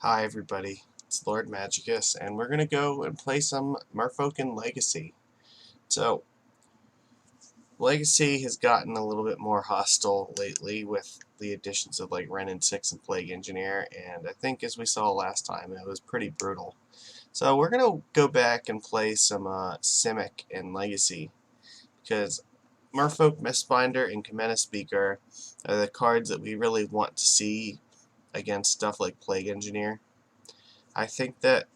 Hi everybody, it's Lord Magicus, and we're gonna go and play some Merfolk and Legacy. So, Legacy has gotten a little bit more hostile lately with the additions of like Ren and 6 and Plague Engineer, and I think as we saw last time, it was pretty brutal. So we're gonna go back and play some Simic and Legacy, because Merfolk, Mistbinder, and Cometa Speaker are the cards that we really want to see against stuff like Plague Engineer. I think that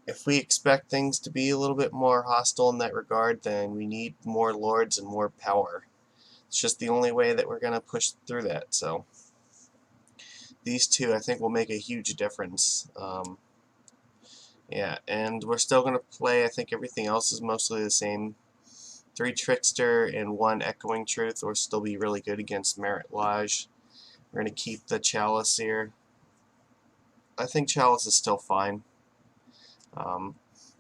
if we expect things to be a little bit more hostile in that regard, then we need more lords and more power. It's just the only way that we're going to push through that. So these two, I think, will make a huge difference. Yeah, and we're still going to play. I think everything else is mostly the same. 3 Trickster and 1 Echoing Truth will still be really good against Merit Lodge. We're going to keep the Chalice here. I think Chalice is still fine. In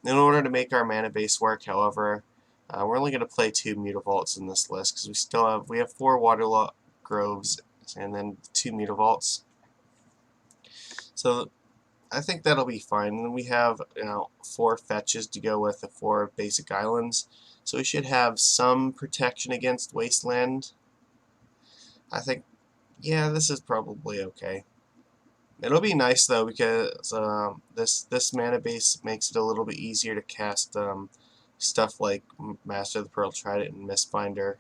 order to make our mana base work, however, we're only going to play 2 Mutavaults in this list because we have 4 Waterlogged Groves and then 2 Mutavaults. So I think that'll be fine. And then we have 4 fetches to go with the 4 basic islands, so we should have some protection against Wasteland. I think, yeah, this is probably okay. It'll be nice though because this mana base makes it a little bit easier to cast stuff like Master of the Pearl Trident and Mistbinder,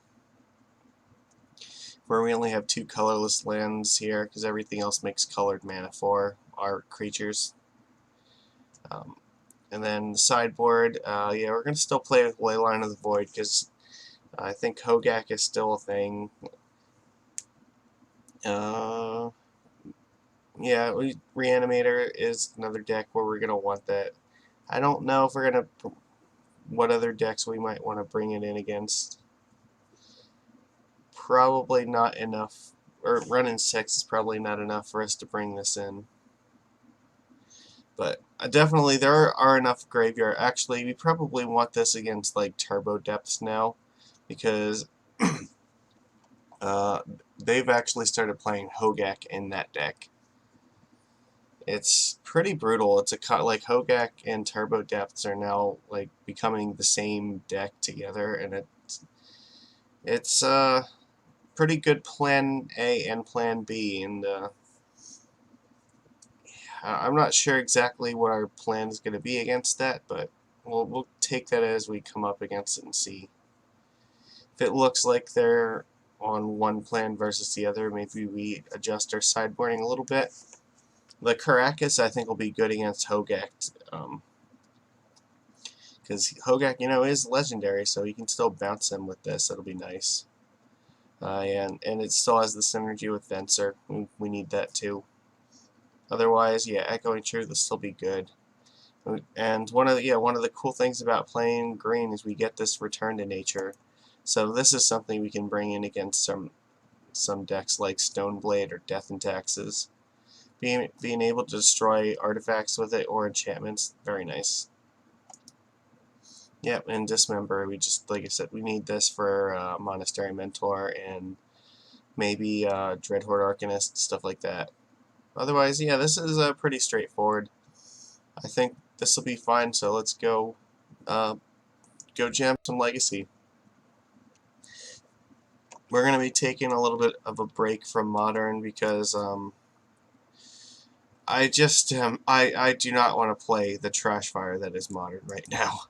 where we only have 2 colorless lands here because everything else makes colored mana for our creatures. And then the sideboard, yeah, we're going to still play with Leyline of the Void because I think Hogak is still a thing. Yeah, Reanimator is another deck where we're going to want that. I don't know if we're going to... what other decks we might want to bring it in against. Probably not enough, or running 6 is probably not enough for us to bring this in. But definitely there are enough graveyard. Actually, we probably want this against like Turbo Depths now, because they've actually started playing Hogak in that deck. It's pretty brutal. It's like Hogak and Turbo Depths are now like becoming the same deck together, and it's pretty good plan A and plan B, and I'm not sure exactly what our plan is going to be against that, but we'll take that as we come up against it and see. If it looks like they're on one plan versus the other, maybe we adjust our sideboarding a little bit. The Caracas, I think, will be good against Hogak, because Hogak, is legendary, so you can still bounce him with this. That'll be nice. And it still has the synergy with Venser. We need that too. Otherwise, yeah, Echoing Truth will still be good. And one of the cool things about playing green is we get this return to nature. So this is something we can bring in against some decks like Stoneblade or Death and Taxes. Being able to destroy artifacts with it or enchantments, very nice. Yep, and Dismember, like I said, we need this for Monastery Mentor and maybe Dreadhorde Arcanist, stuff like that. Otherwise, yeah, this is pretty straightforward. I think this will be fine, so let's go jam some Legacy. We're going to be taking a little bit of a break from Modern because I just I do not want to play the trash fire that is Modern right now.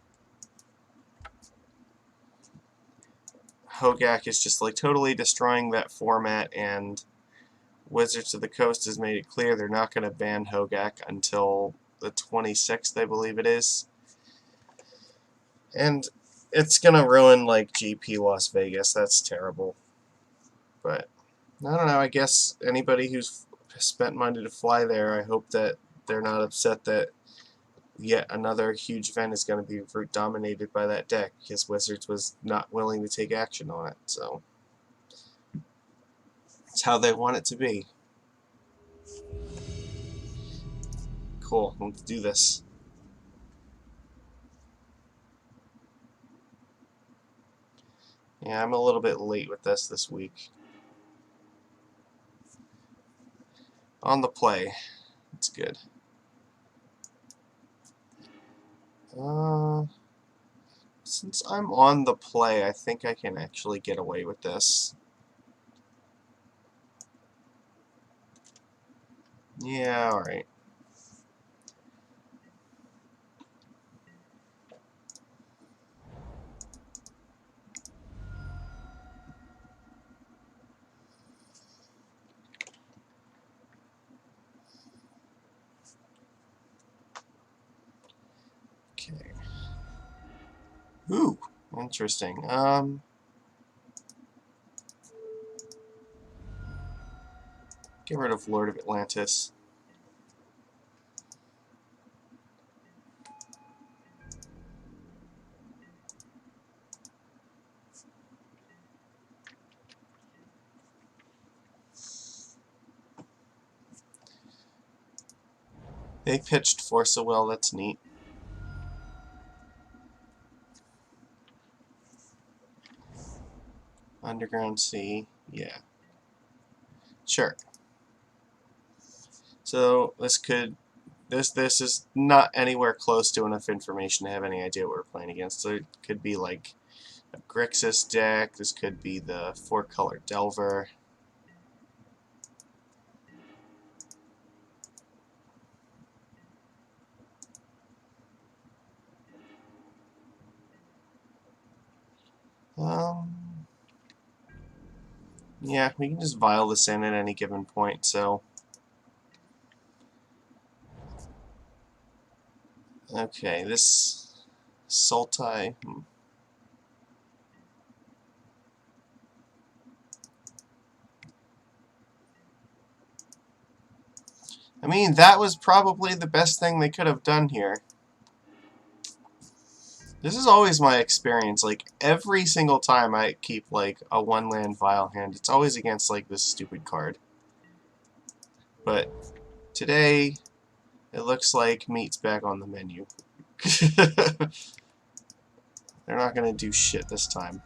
Hogak is just like totally destroying that format, and Wizards of the Coast has made it clear they're not going to ban Hogak until the 26th, I believe it is. And it's going to ruin like GP Las Vegas. That's terrible. But I don't know, I guess anybody who's spent money to fly there, I hope that they're not upset that yet another huge event is going to be dominated by that deck, because Wizards was not willing to take action on it. So it's how they want it to be. Cool, let's do this. Yeah, I'm a little bit late with this week. On the play. It's good. Since I'm on the play, I think I can actually get away with this. Yeah, alright. Okay. Ooh, interesting. Get rid of Lord of Atlantis. They pitched Force of Will, that's neat. Underground Sea, yeah. Sure. So this is not anywhere close to enough information to have any idea what we're playing against. So it could be like a Grixis deck, this could be the 4-color Delver. Yeah, we can just vial this in at any given point, so... Okay, this Sultai... I mean, that was probably the best thing they could have done here. This is always my experience. Like, every single time I keep, like, a 1-land vial hand, it's always against, like, this stupid card. But today, it looks like meat's back on the menu. They're not going to do shit this time.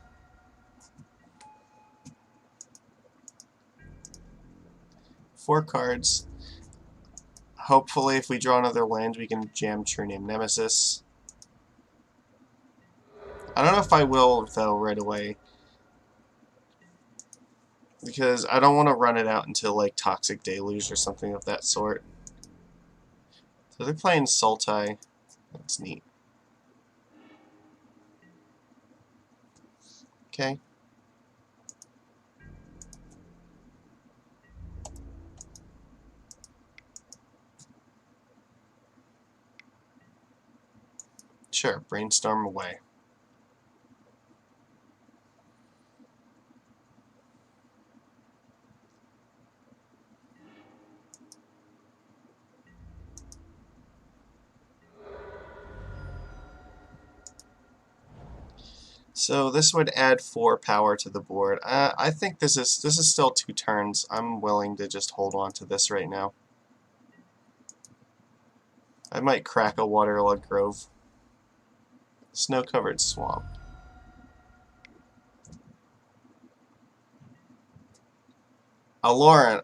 Four cards. Hopefully, if we draw another land, we can jam True Name Nemesis. I don't know if I will, though, right away. Because I don't want to run it out until, like, Toxic Deluge or something of that sort. So they're playing Sultai. That's neat. Okay. Sure, brainstorm away. So this would add 4 power to the board. I think this is still 2 turns. I'm willing to just hold on to this right now. I might crack a Waterlogged Grove. Snow-covered swamp. Aluren.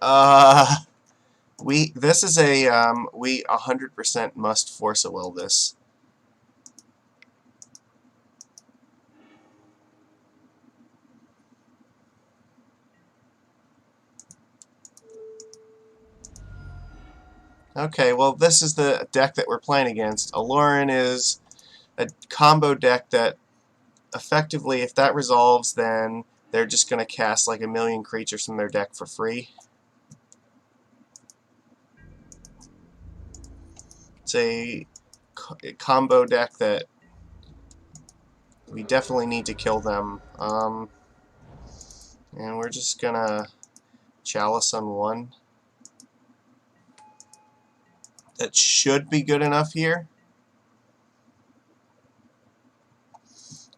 This is a we 100% must Force a Will this. Okay, well this is the deck that we're playing against. Aluren is a combo deck that effectively, if that resolves, then they're just going to cast like a million creatures from their deck for free. It's a combo deck that we definitely need to kill them. And we're just going to Chalice on 1. That should be good enough here.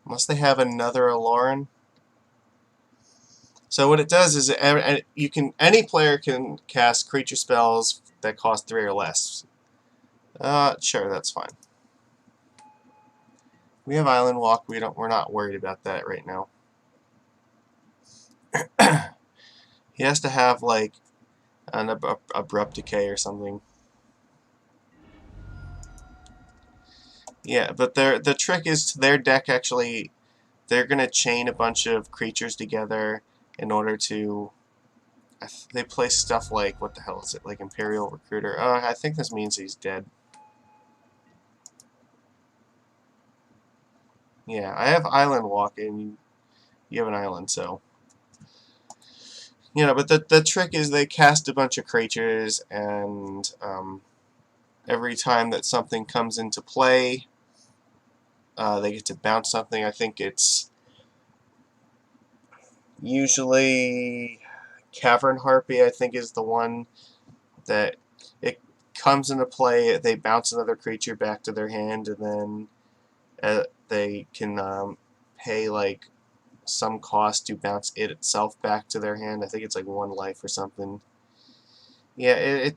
Unless they have another Aluren. So what it does is any player can cast creature spells that cost 3 or less. Sure, that's fine. We have Island Walk. We're not worried about that right now. He has to have like an abrupt decay or something. Yeah, but the trick is their deck actually, they're gonna chain a bunch of creatures together in order to. They play stuff like, what the hell is it? Like Imperial Recruiter. I think this means he's dead. Yeah, I have Island Walk, and you have an island, so. But the trick is they cast a bunch of creatures, and every time that something comes into play, they get to bounce something. I think it's usually Cavern Harpy, I think, is the one that it comes into play. They bounce another creature back to their hand, and then they can pay like some cost to bounce it itself back to their hand. I think it's like 1 life or something. Yeah, it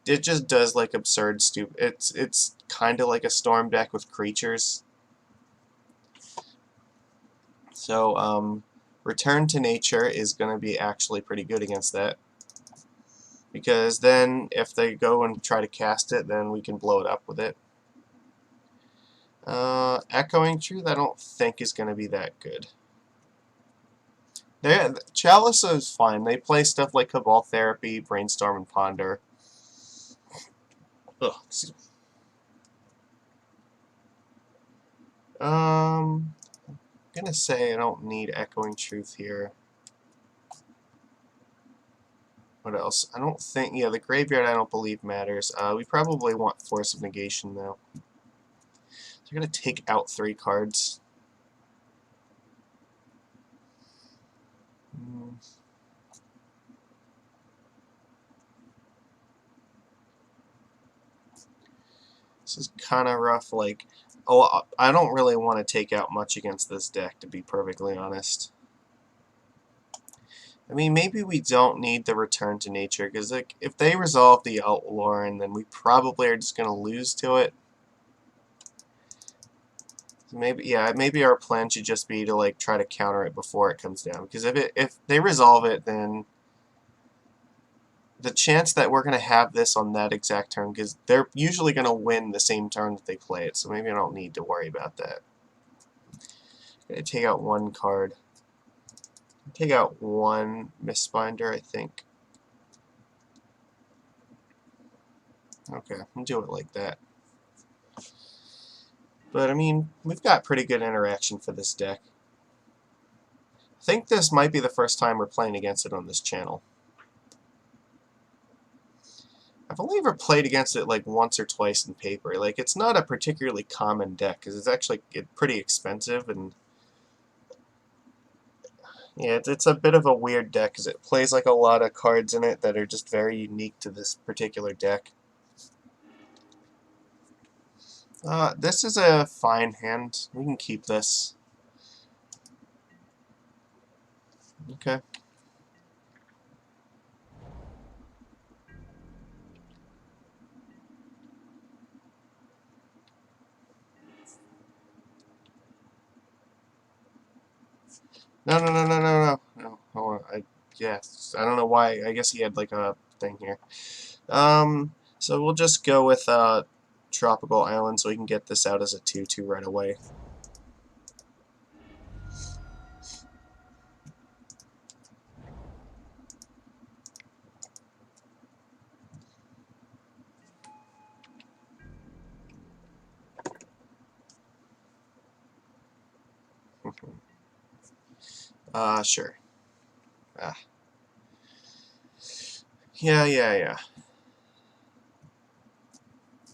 just does like absurd stupid. It's kind of like a storm deck with creatures. So Return to Nature is going to be actually pretty good against that, because then if they go and try to cast it, then we can blow it up with it. Echoing Truth, I don't think is going to be that good. Chalice is fine. They play stuff like Cabal Therapy, Brainstorm, and Ponder. Ugh, I'm gonna say I don't need Echoing Truth here. What else? I don't think. Yeah, the Graveyard I don't believe matters. We probably want Force of Negation though. So we're gonna take out 3 cards. Mm. This is kind of rough. Like, oh, I don't really want to take out much against this deck, to be perfectly honest. I mean, maybe we don't need the Return to Nature, because like, if they resolve the Aluren, then we probably are just going to lose to it. So maybe our plan should just be to like try to counter it before it comes down. Because if they resolve it, then the chance that we're going to have this on that exact turn, because they're usually going to win the same turn that they play it, so maybe I don't need to worry about that. I'm going to take out 1 card. Take out 1 Mistbinder, I think. Okay, I'll do it like that. But, I mean, we've got pretty good interaction for this deck. I think this might be the first time we're playing against it on this channel. I've only ever played against it like once or twice in paper. Like, it's not a particularly common deck, because it's actually pretty expensive, and yeah, it's a bit of a weird deck, because it plays like a lot of cards in it that are just very unique to this particular deck. This is a fine hand. We can keep this. Okay. No, no, no, no, no, no. No, hold on. Yes, I don't know why. I guess he had like a thing here. So we'll just go with Tropical Island so we can get this out as a 2/2 right away. Sure. Ah. Yeah.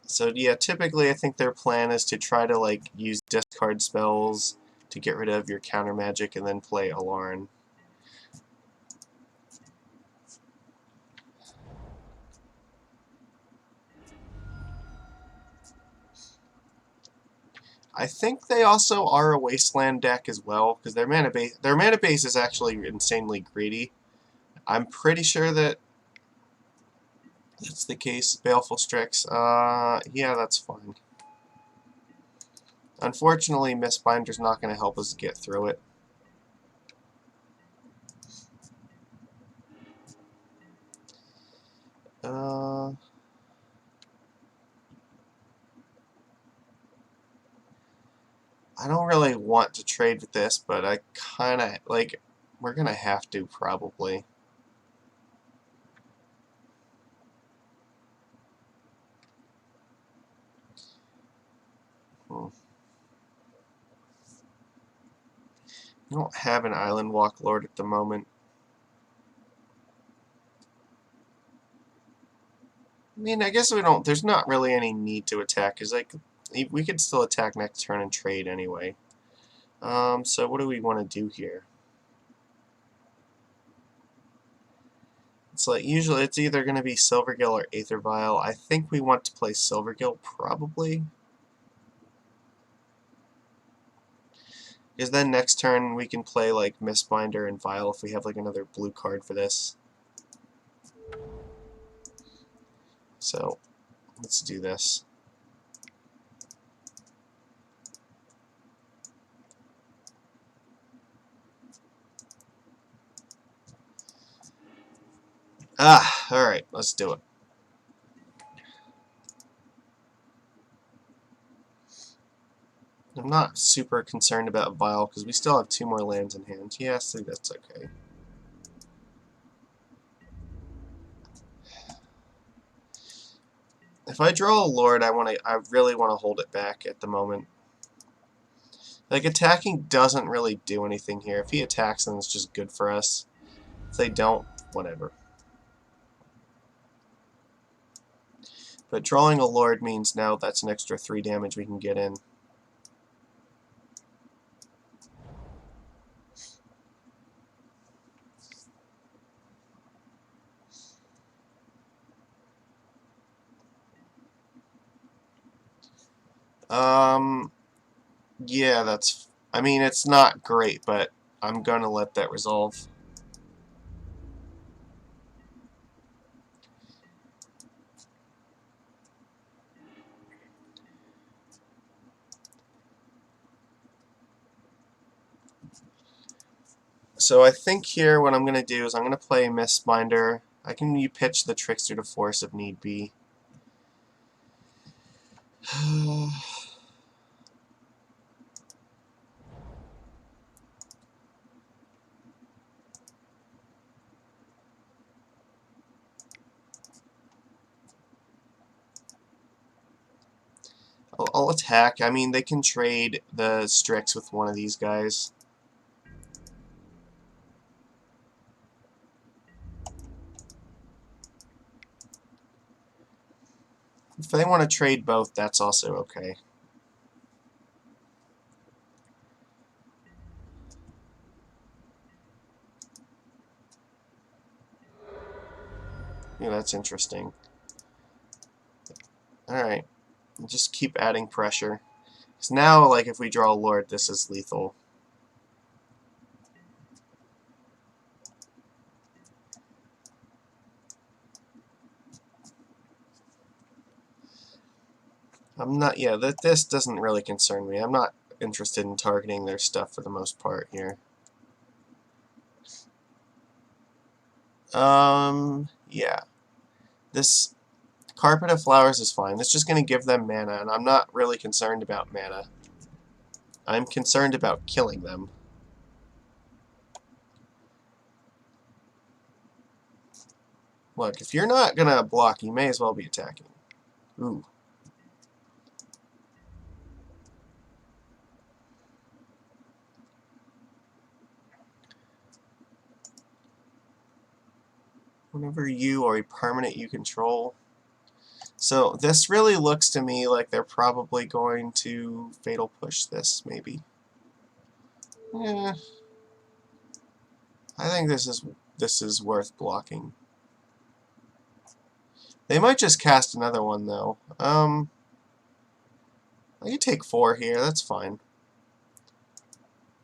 So yeah, typically I think their plan is to try to like use discard spells to get rid of your counter magic and then play Aluren. I think they also are a wasteland deck as well, because their mana base is actually insanely greedy. I'm pretty sure that that's the case. Baleful Strix. Yeah, that's fine. Unfortunately, Mistbinder's not going to help us get through it. Uh, I don't really want to trade with this, but I kind of, like, we're going to have to, probably. I don't have an Island Walk Lord at the moment. I mean, I guess we don't, there's not really any need to attack, because, like, we could still attack next turn and trade anyway. So what do we want to do here? It's like, usually it's either going to be Silvergill or Aether Vial. I think we want to play Silvergill, probably. Because then next turn we can play, like, Mistbinder and Vial if we have, like, another blue card for this. So, let's do this. Alright, let's do it. I'm not super concerned about Vial, because we still have 2 more lands in hand. Yeah, so that's okay. If I draw a Lord, I really want to hold it back at the moment. Like, attacking doesn't really do anything here. If he attacks, then it's just good for us. If they don't, whatever. But drawing a Lord means now that's an extra 3 damage we can get in. Yeah, that's... I mean, it's not great, but I'm gonna let that resolve. So I think here what I'm gonna do is I'm gonna play Mistbinder. I can pitch the Trickster to Force if need be. I'll attack. I mean, they can trade the Strix with one of these guys. If they want to trade both, that's also okay. Yeah, that's interesting. Alright. Just keep adding pressure. Because now, like, if we draw a Lord, this is lethal. I'm not, yeah, this doesn't really concern me. I'm not interested in targeting their stuff for the most part here. Yeah. This Carpet of Flowers is fine. It's just going to give them mana, and I'm not really concerned about mana. I'm concerned about killing them. Look, if you're not going to block, you may as well be attacking. Ooh. Whenever you or a permanent you control. So this really looks to me like they're probably going to Fatal Push this, maybe. Yeah. I think this is worth blocking. They might just cast another one, though. I can take 4 here. That's fine.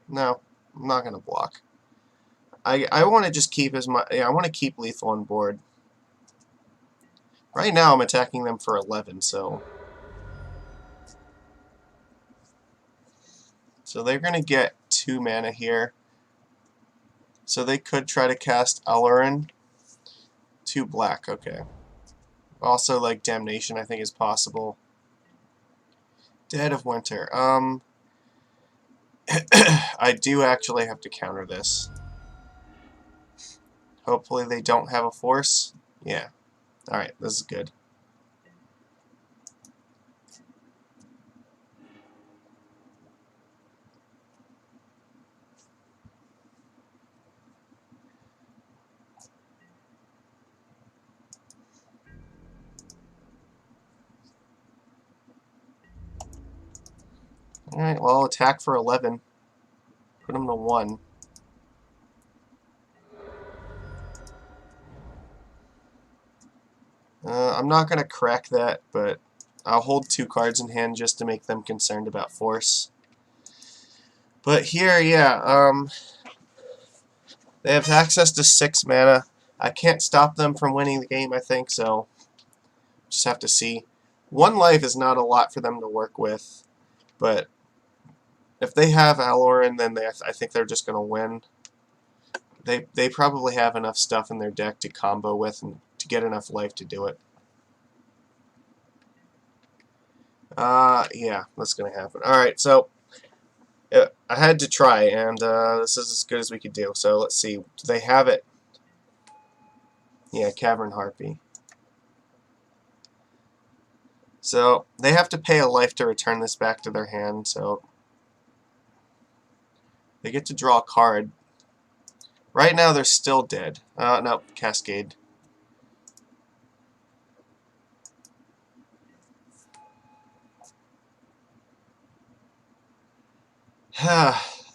No, I'm not gonna block. I want to just keep as much. Yeah, I want to keep lethal on board. Right now, I'm attacking them for 11, so they're gonna get 2 mana here. So they could try to cast Aluren. 2 black. Okay. Also, like, Damnation, I think is possible. Dead of Winter. I do actually have to counter this. Hopefully they don't have a force. Yeah. Alright, this is good. Alright, well, attack for 11. Put him to 1. I'm not going to crack that, but I'll hold 2 cards in hand just to make them concerned about force. But here, yeah, they have access to 6 mana. I can't stop them from winning the game, I think, so just have to see. 1 life is not a lot for them to work with, but if they have Aluren, then I think they're just going to win. They probably have enough stuff in their deck to combo with and to get enough life to do it. Yeah, that's going to happen. Alright, so I had to try, and this is as good as we could do. So let's see. Do they have it? Yeah, Cavern Harpy. So they have to pay a life to return this back to their hand, so they get to draw a card. Right now they're still dead. No, Cascade.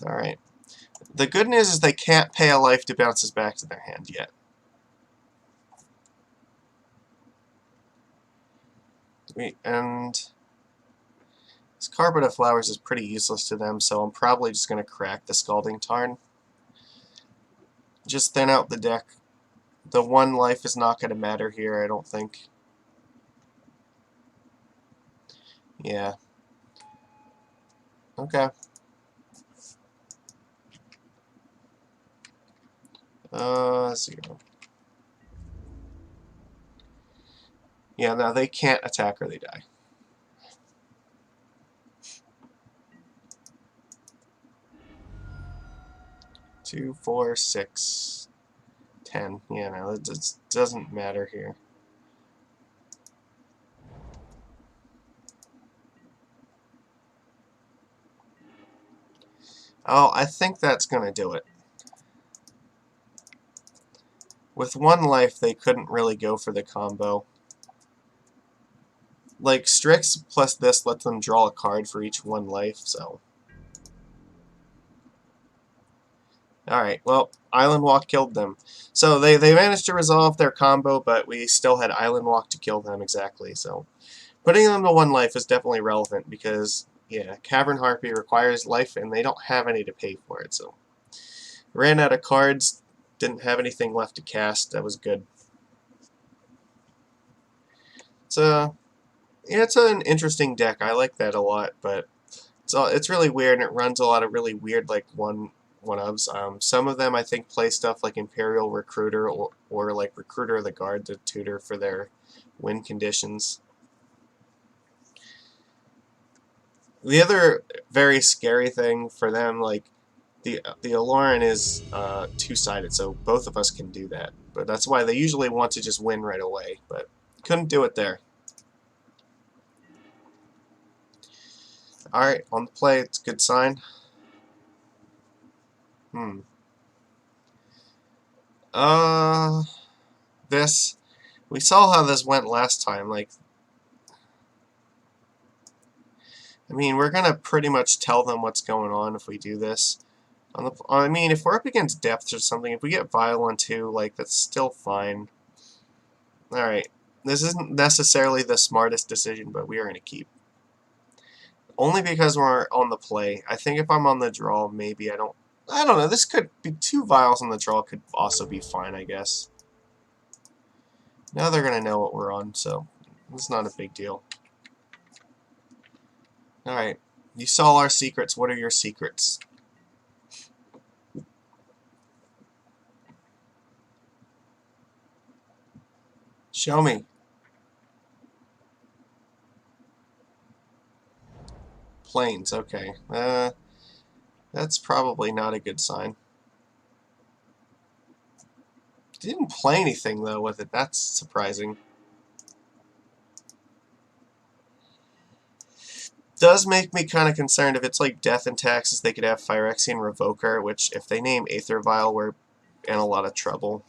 Alright. The good news is they can't pay a life to bounce this back to their hand yet. And this Carpet of Flowers is pretty useless to them, so I'm probably just going to crack the Scalding Tarn. Just thin out the deck. The 1 life is not going to matter here, I don't think. Yeah. Okay. 0. Yeah, no, they can't attack or they die. Two, 4, 6, 10. Yeah, no, it doesn't matter here. Oh, I think that's going to do it. With 1 life, they couldn't really go for the combo. Like, Strix plus this lets them draw a card for each 1 life, so... Alright, well, Island Walk killed them. So they managed to resolve their combo, but we still had Island Walk to kill them exactly, so... Putting them to 1 life is definitely relevant, because, yeah, Cavern Harpy requires life, and they don't have any to pay for it, so... Ran out of cards, didn't have anything left to cast, that was good. So, yeah, it's an interesting deck, I like that a lot, but... It's really weird, and it runs a lot of really weird, like, one-ofs. Some of them, I think, play stuff like Imperial Recruiter or like Recruiter of the Guard to tutor for their win conditions. The other very scary thing for them, like, the Aluren is 2-sided, so both of us can do that. But that's why they usually want to just win right away, but couldn't do it there. Alright, on the play, it's a good sign. This... We saw how this went last time, like... I mean, we're gonna pretty much tell them what's going on if we do this. I mean, if we're up against depths or something, if we get Vile on 2, like, that's still fine. Alright. This isn't necessarily the smartest decision, but we are gonna keep. Only because we're on the play. I think if I'm on the draw, maybe I don't know, this could be 2 Vials on the draw could also be fine, I guess. Now they're gonna know what we're on, so it's not a big deal. Alright. You saw our secrets. What are your secrets? Show me. Planes, okay. That's probably not a good sign. Didn't play anything, though, with it. That's surprising. Does make me kind of concerned. If it's like Death and Taxes, they could have Phyrexian Revoker, which, if they name Aether Vial, we're in a lot of trouble.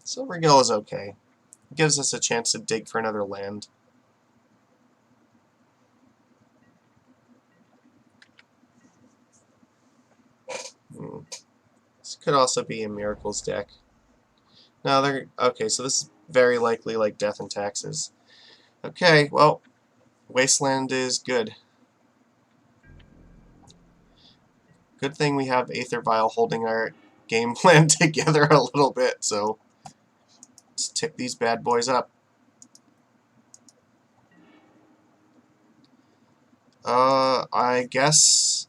Silvergill is okay. It gives us a chance to dig for another land. This could also be a Miracles deck. No, they're... Okay, so this is very likely like Death and Taxes. Okay, well, Wasteland is good. Good thing we have Aether Vial holding our game plan together a little bit, so let's tip these bad boys up. I guess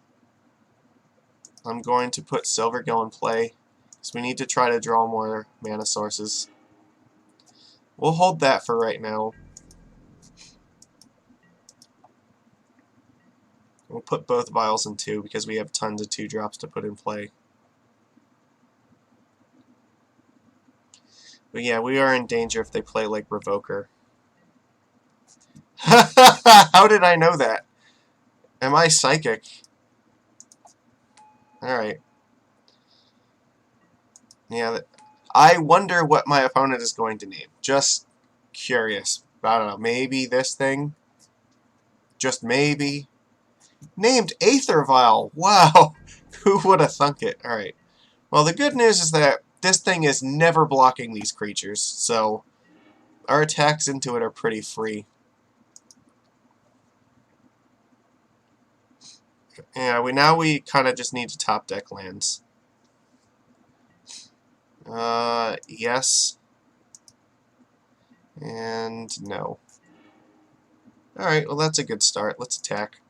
I'm going to put Silvergill in play, because we need to try to draw more mana sources. We'll hold that for right now. We'll put both vials in 2, because we have tons of 2-drops to put in play. But yeah, we are in danger if they play like Revoker. How did I know that? Am I psychic? Alright. Yeah, I wonder what my opponent is going to name. Just curious. I don't know. Maybe this thing? Just maybe? Named Aether Vial. Wow. Who would have thunk it? Alright. Well, the good news is that this thing is never blocking these creatures, so our attacks into it are pretty free. Yeah, now we kind of just need to top deck lands. Yes. And no. Alright, well that's a good start. Let's attack.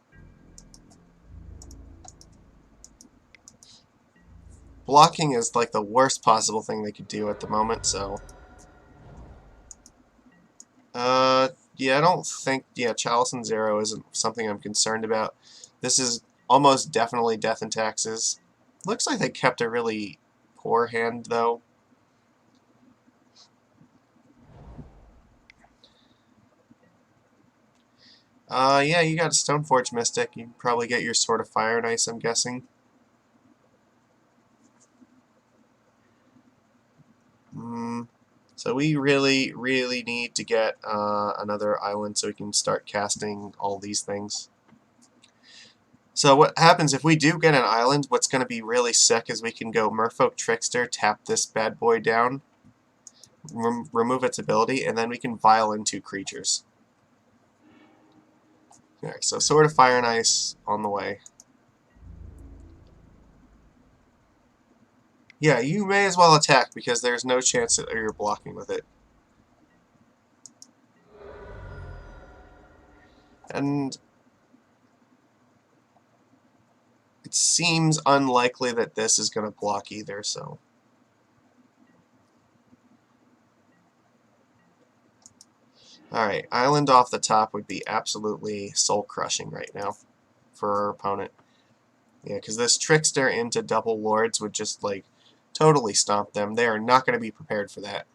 Blocking is like the worst possible thing they could do at the moment, so... yeah, I don't think... Yeah, Chalice and Zero isn't something I'm concerned about. This is almost definitely Death and Taxes. Looks like they kept a really poor hand, though. Yeah, you got a Stoneforge Mystic. You can probably get your Sword of Fire and Ice, I'm guessing. So we really, really need to get another island so we can start casting all these things. So what happens if we do get an island, what's going to be really sick is we can go Merfolk Trickster, tap this bad boy down, remove its ability, and then we can vial in 2 creatures. Alright, so Sword of Fire and Ice on the way. Yeah, you may as well attack because there's no chance that you're blocking with it. And it seems unlikely that this is going to block either, so... Alright, island off the top would be absolutely soul-crushing right now for our opponent. Yeah, because this Trickster into double Lords would just, like, totally stomp them. They are not going to be prepared for that.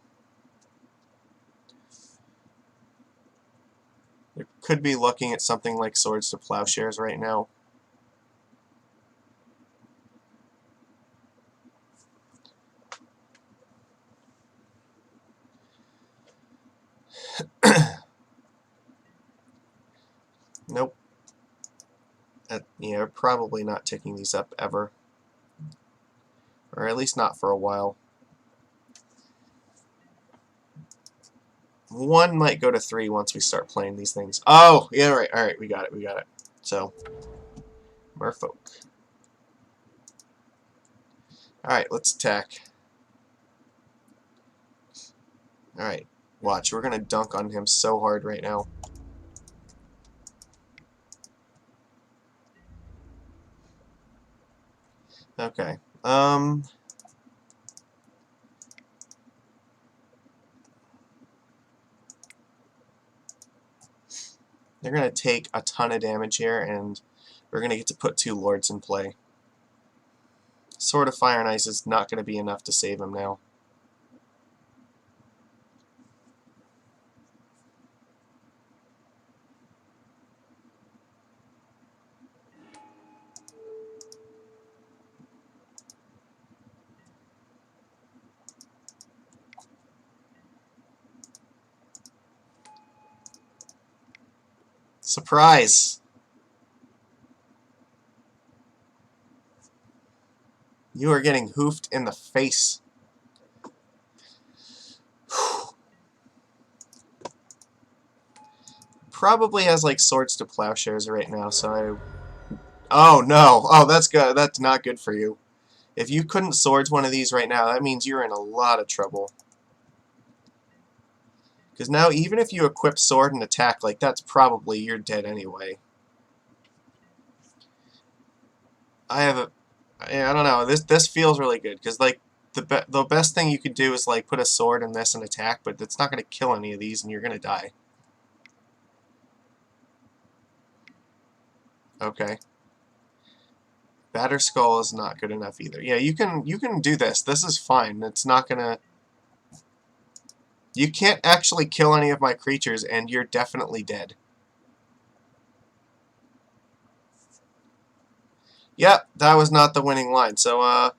They could be looking at something like Swords to Plowshares right now. Nope. Yeah, probably not ticking these up ever. Or at least not for a while. 1 might go to 3 once we start playing these things. Oh, yeah, right, alright, we got it. So, Merfolk. Alright, let's attack. Alright, watch, we're gonna dunk on him so hard right now. Okay, they're going to take a ton of damage here, and we're going to get to put 2 Lords in play. Sword of Fire and Ice is not going to be enough to save him now. Surprise! You are getting hoofed in the face. Probably has like Swords to Plowshares right now, so oh no! Oh, that's good. That's not good for you. If you couldn't Swords one of these right now, that means you're in a lot of trouble. Because now, even if you equip Sword and attack, like, that's probably you're dead anyway. I don't know. This feels really good because like the best thing you could do is like put a sword in this and attack, but it's not going to kill any of these, and you're going to die. Okay. Batter Skull is not good enough either. Yeah, you can do this. This is fine. It's not gonna. You can't actually kill any of my creatures, and you're definitely dead. Yep, that was not the winning line. So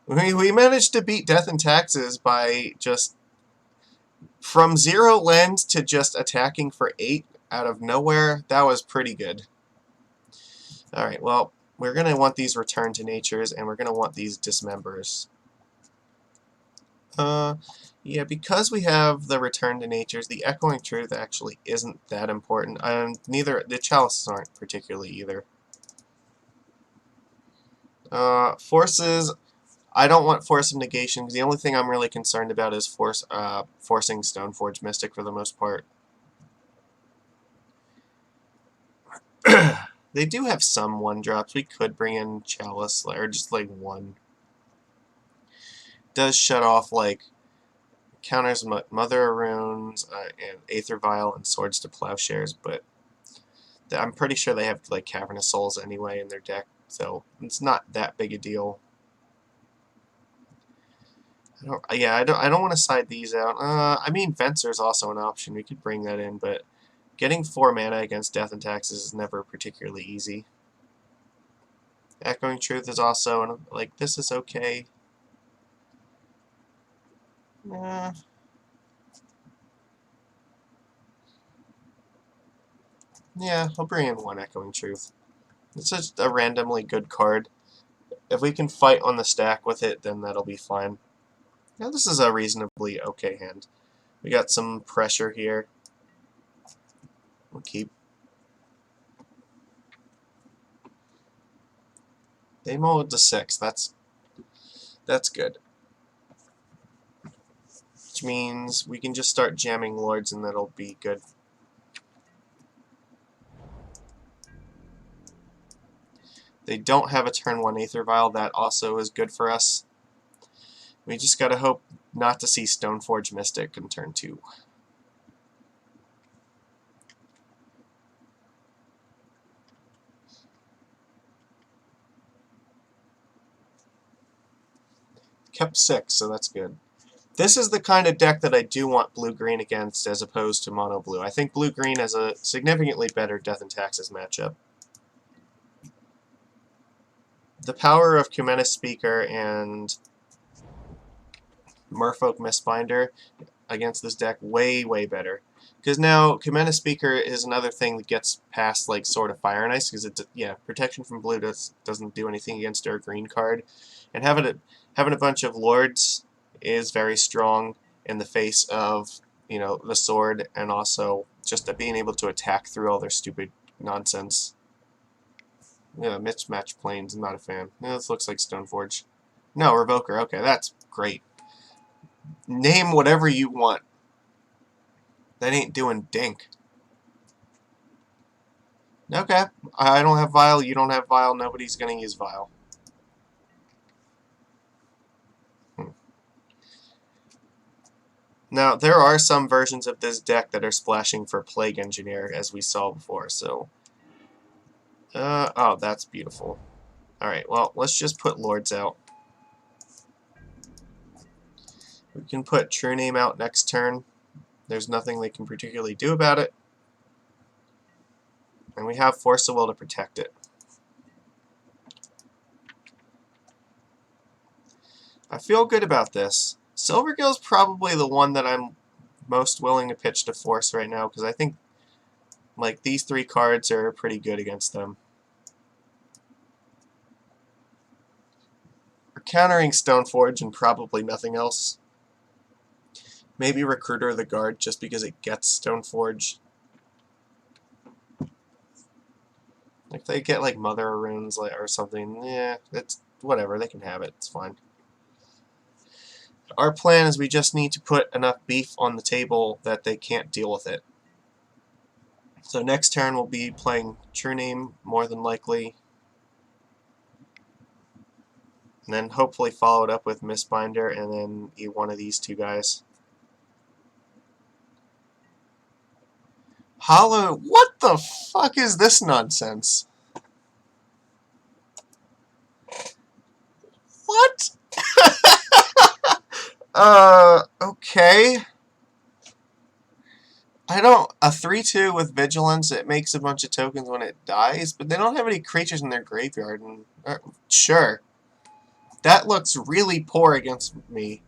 we managed to beat Death and Taxes by just from 0 land to just attacking for 8 out of nowhere. That was pretty good. Alright, well, we're going to want these Return to Natures, and we're going to want these Dismembers. Yeah, because we have the Return to Natures, the Echoing Truth actually isn't that important. Neither, the Chalices aren't particularly either. Forces, I don't want Force of Negation, because the only thing I'm really concerned about is forcing Stoneforge Mystic for the most part. They do have some 1-drops. We could bring in Chalice, or just like 1. Does shut off, like, counters Mother of Runes, and Aether Vial, and Swords to Plowshares, but I'm pretty sure they have, like, Cavernous Souls anyway in their deck, so it's not that big a deal. I don't want to side these out. I mean, Venser is also an option. We could bring that in, but getting 4 mana against Death and Taxes is never particularly easy. Echoing Truth is also, like, this is okay. Yeah, I'll bring in 1 Echoing Truth. It's just a randomly good card. If we can fight on the stack with it, then that'll be fine. Now, this is a reasonably okay hand. We got some pressure here. We'll keep. They mowed to 6. That's good. Which means we can just start jamming Lords and that'll be good. They don't have a turn 1 Aether Vial. That also is good for us. We just gotta hope not to see Stoneforge Mystic in turn 2. Kept 6, so that's good. This is the kind of deck that I do want blue-green against as opposed to mono-blue. I think blue-green has a significantly better Death and Taxes matchup. The power of Cumanus Speaker and Merfolk Mistbinder against this deck way, way better. Because now, Cumanus Speaker is another thing that gets past, like, Sword of Fire and Ice, because protection from blue doesn't do anything against our green card. And having a bunch of Lords is very strong in the face of, the sword, and also just being able to attack through all their stupid nonsense. Yeah, mismatched planes, I'm not a fan. Yeah, this looks like Stoneforge. No, Revoker, okay, that's great. Name whatever you want. That ain't doing dink. Okay, I don't have Vial, you don't have Vial, nobody's gonna use Vial. Now, there are some versions of this deck that are splashing for Plague Engineer, as we saw before, so Oh, that's beautiful. Alright, well, let's just put Lords out. We can put True Name out next turn. There's nothing they can particularly do about it. And we have Force of Will to protect it. I feel good about this. Silvergill's probably the one that I'm most willing to pitch to Force right now, because I think like these three cards are pretty good against them. We're countering Stoneforge and probably nothing else. Maybe Recruiter of the Guard just because it gets Stoneforge. If they get like Mother Runes or something, yeah, it's whatever. They can have it. It's fine. Our plan is we just need to put enough beef on the table that they can't deal with it. So next turn we'll be playing True Name, more than likely. And then hopefully follow it up with Mistbinder and then one of these two guys. Hollow, what the fuck is this nonsense? What? Okay. I don't... A 3/2 with Vigilance, it makes a bunch of tokens when it dies, but they don't have any creatures in their graveyard. And sure. That looks really poor against me.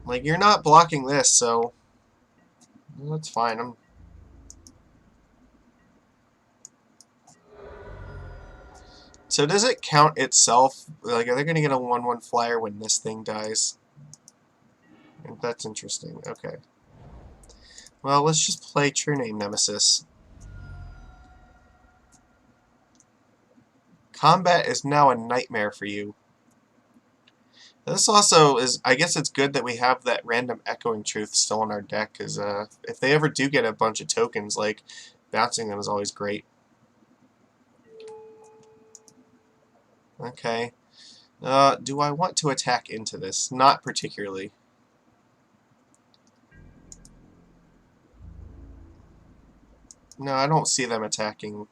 Like, you're not blocking this, so... That's fine. So does it count itself? Like, are they going to get a 1/1 flyer when this thing dies? That's interesting. Okay. Well, let's just play True Name Nemesis. Combat is now a nightmare for you. This also is, I guess it's good that we have that random Echoing Truth still in our deck, because if they ever do get a bunch of tokens, like, bouncing them is always great. Okay. Do I want to attack into this? Not particularly. No, I don't see them attacking.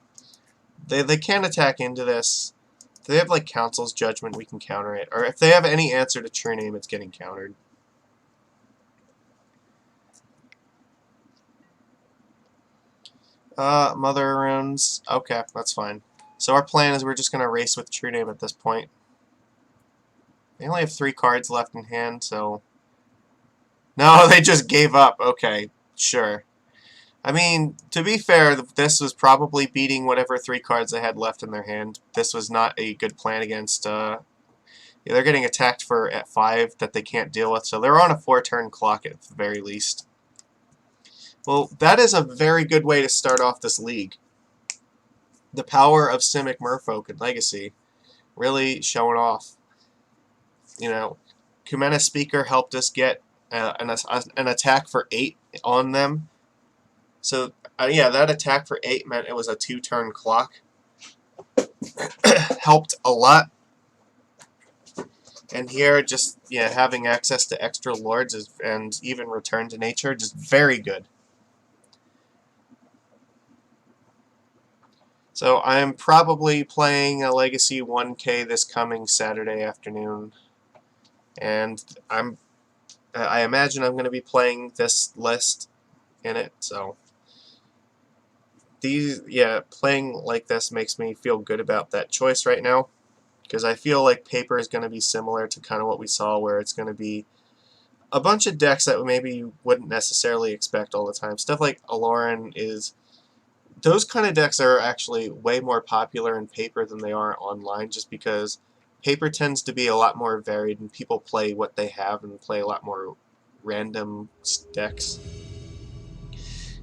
They can attack into this. If they have, like, Council's Judgment, we can counter it. Or if they have any answer to True Name, it's getting countered. Mother Runes. Okay, that's fine. So our plan is we're just going to race with True Name at this point. They only have 3 cards left in hand, so... No, they just gave up. Okay, sure. I mean, to be fair, this was probably beating whatever 3 cards they had left in their hand. This was not a good plan against... Yeah, they're getting attacked at 5 that they can't deal with, so they're on a 4-turn clock at the very least. Well, that is a very good way to start off this league. The power of Simic Merfolk and Legacy really showing off. You know, Kumena Speaker helped us get an attack for 8 on them. So, yeah, that attack for 8 meant it was a 2-turn clock. Helped a lot. And here, just having access to extra lords and even Return to Nature, just very good. So I'm probably playing a Legacy 1K this coming Saturday afternoon, and I imagine I'm going to be playing this list in it. So playing like this makes me feel good about that choice right now, because I feel like paper is going to be similar to kind of what we saw, where it's going to be a bunch of decks that maybe you wouldn't necessarily expect all the time. Stuff like Aluren is... Those kind of decks are actually way more popular in paper than they are online, just because paper tends to be a lot more varied and people play what they have and play a lot more random decks.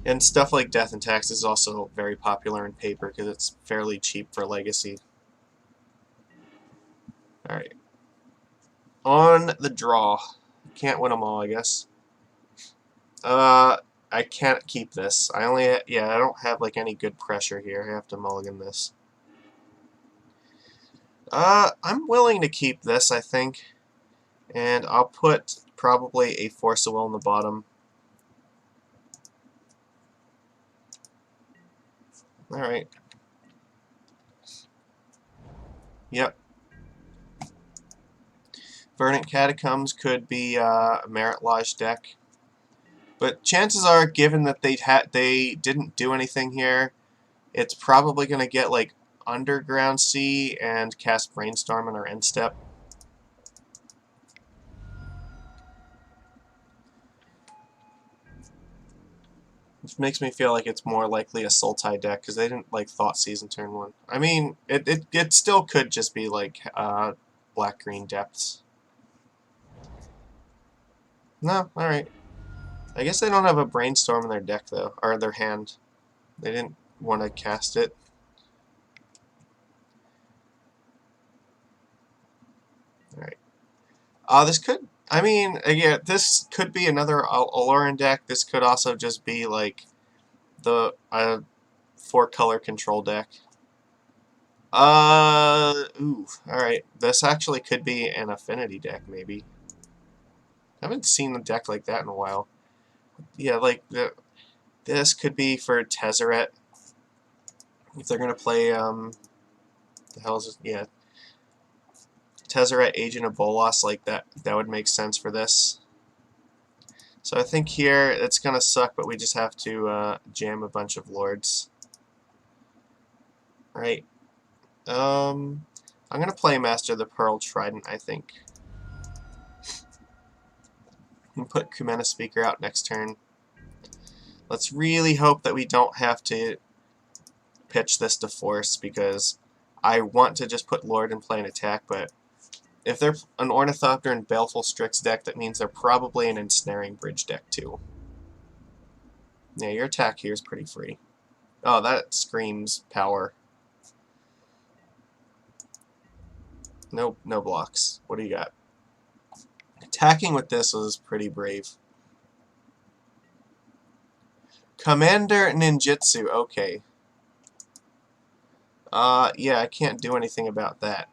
And stuff like Death and Tax is also very popular in paper because it's fairly cheap for Legacy. Alright. On the draw. Can't win them all, I guess. I can't keep this. I don't have like any good pressure here. I have to mulligan this. I'm willing to keep this, I think. And I'll put probably a Force of Will in the bottom. Alright. Yep. Verdant Catacombs could be a Merit Lodge deck. But chances are, given that they didn't do anything here, it's probably going to get like Underground Sea and cast Brainstorm in our end step. Which makes me feel like it's more likely a Sultai deck, because they didn't like Thought Season turn 1. I mean, it still could just be like Black-Green Depths. No, alright. I guess they don't have a Brainstorm in their deck, though, or their hand. They didn't want to cast it. Alright. This could, I mean, again, this could be another Aluren deck. This could also just be like the 4-color control deck. Ooh, alright. This actually could be an affinity deck, maybe. I haven't seen a deck like that in a while. Yeah, like, this could be for Tezzeret. If they're gonna play, the hell is it? Yeah. Tezzeret, Agent of Bolas, like that would make sense for this. So I think here it's gonna suck, but we just have to jam a bunch of lords. Right. I'm gonna play Master of the Pearl Trident, I think. And put Kumena Speaker out next turn. Let's really hope that we don't have to pitch this to force, because I want to just put Lord and play an attack, but if they're an Ornithopter and Baleful Strix deck, that means they're probably an Ensnaring Bridge deck too. Yeah, your attack here is pretty free. Oh, that screams power. Nope, no blocks. What do you got? Attacking with this was pretty brave. Commander Ninjutsu, okay. Yeah, I can't do anything about that.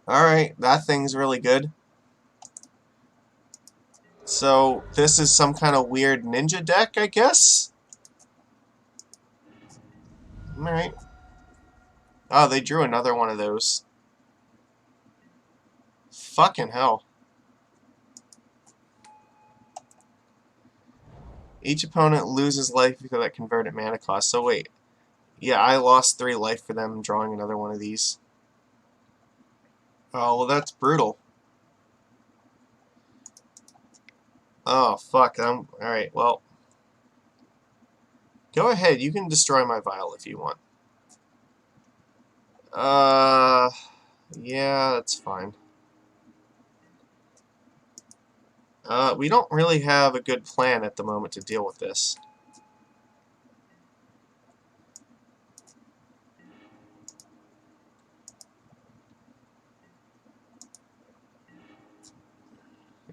Alright, that thing's really good. So, this is some kind of weird ninja deck, I guess? Alright. Oh, they drew another one of those. Fucking hell. Each opponent loses life because of that converted mana cost. So wait. Yeah, I lost 3 life for them drawing another one of these. Oh, well that's brutal. Oh, fuck. Alright, well. Go ahead, you can destroy my vial if you want. Yeah, that's fine. We don't really have a good plan at the moment to deal with this.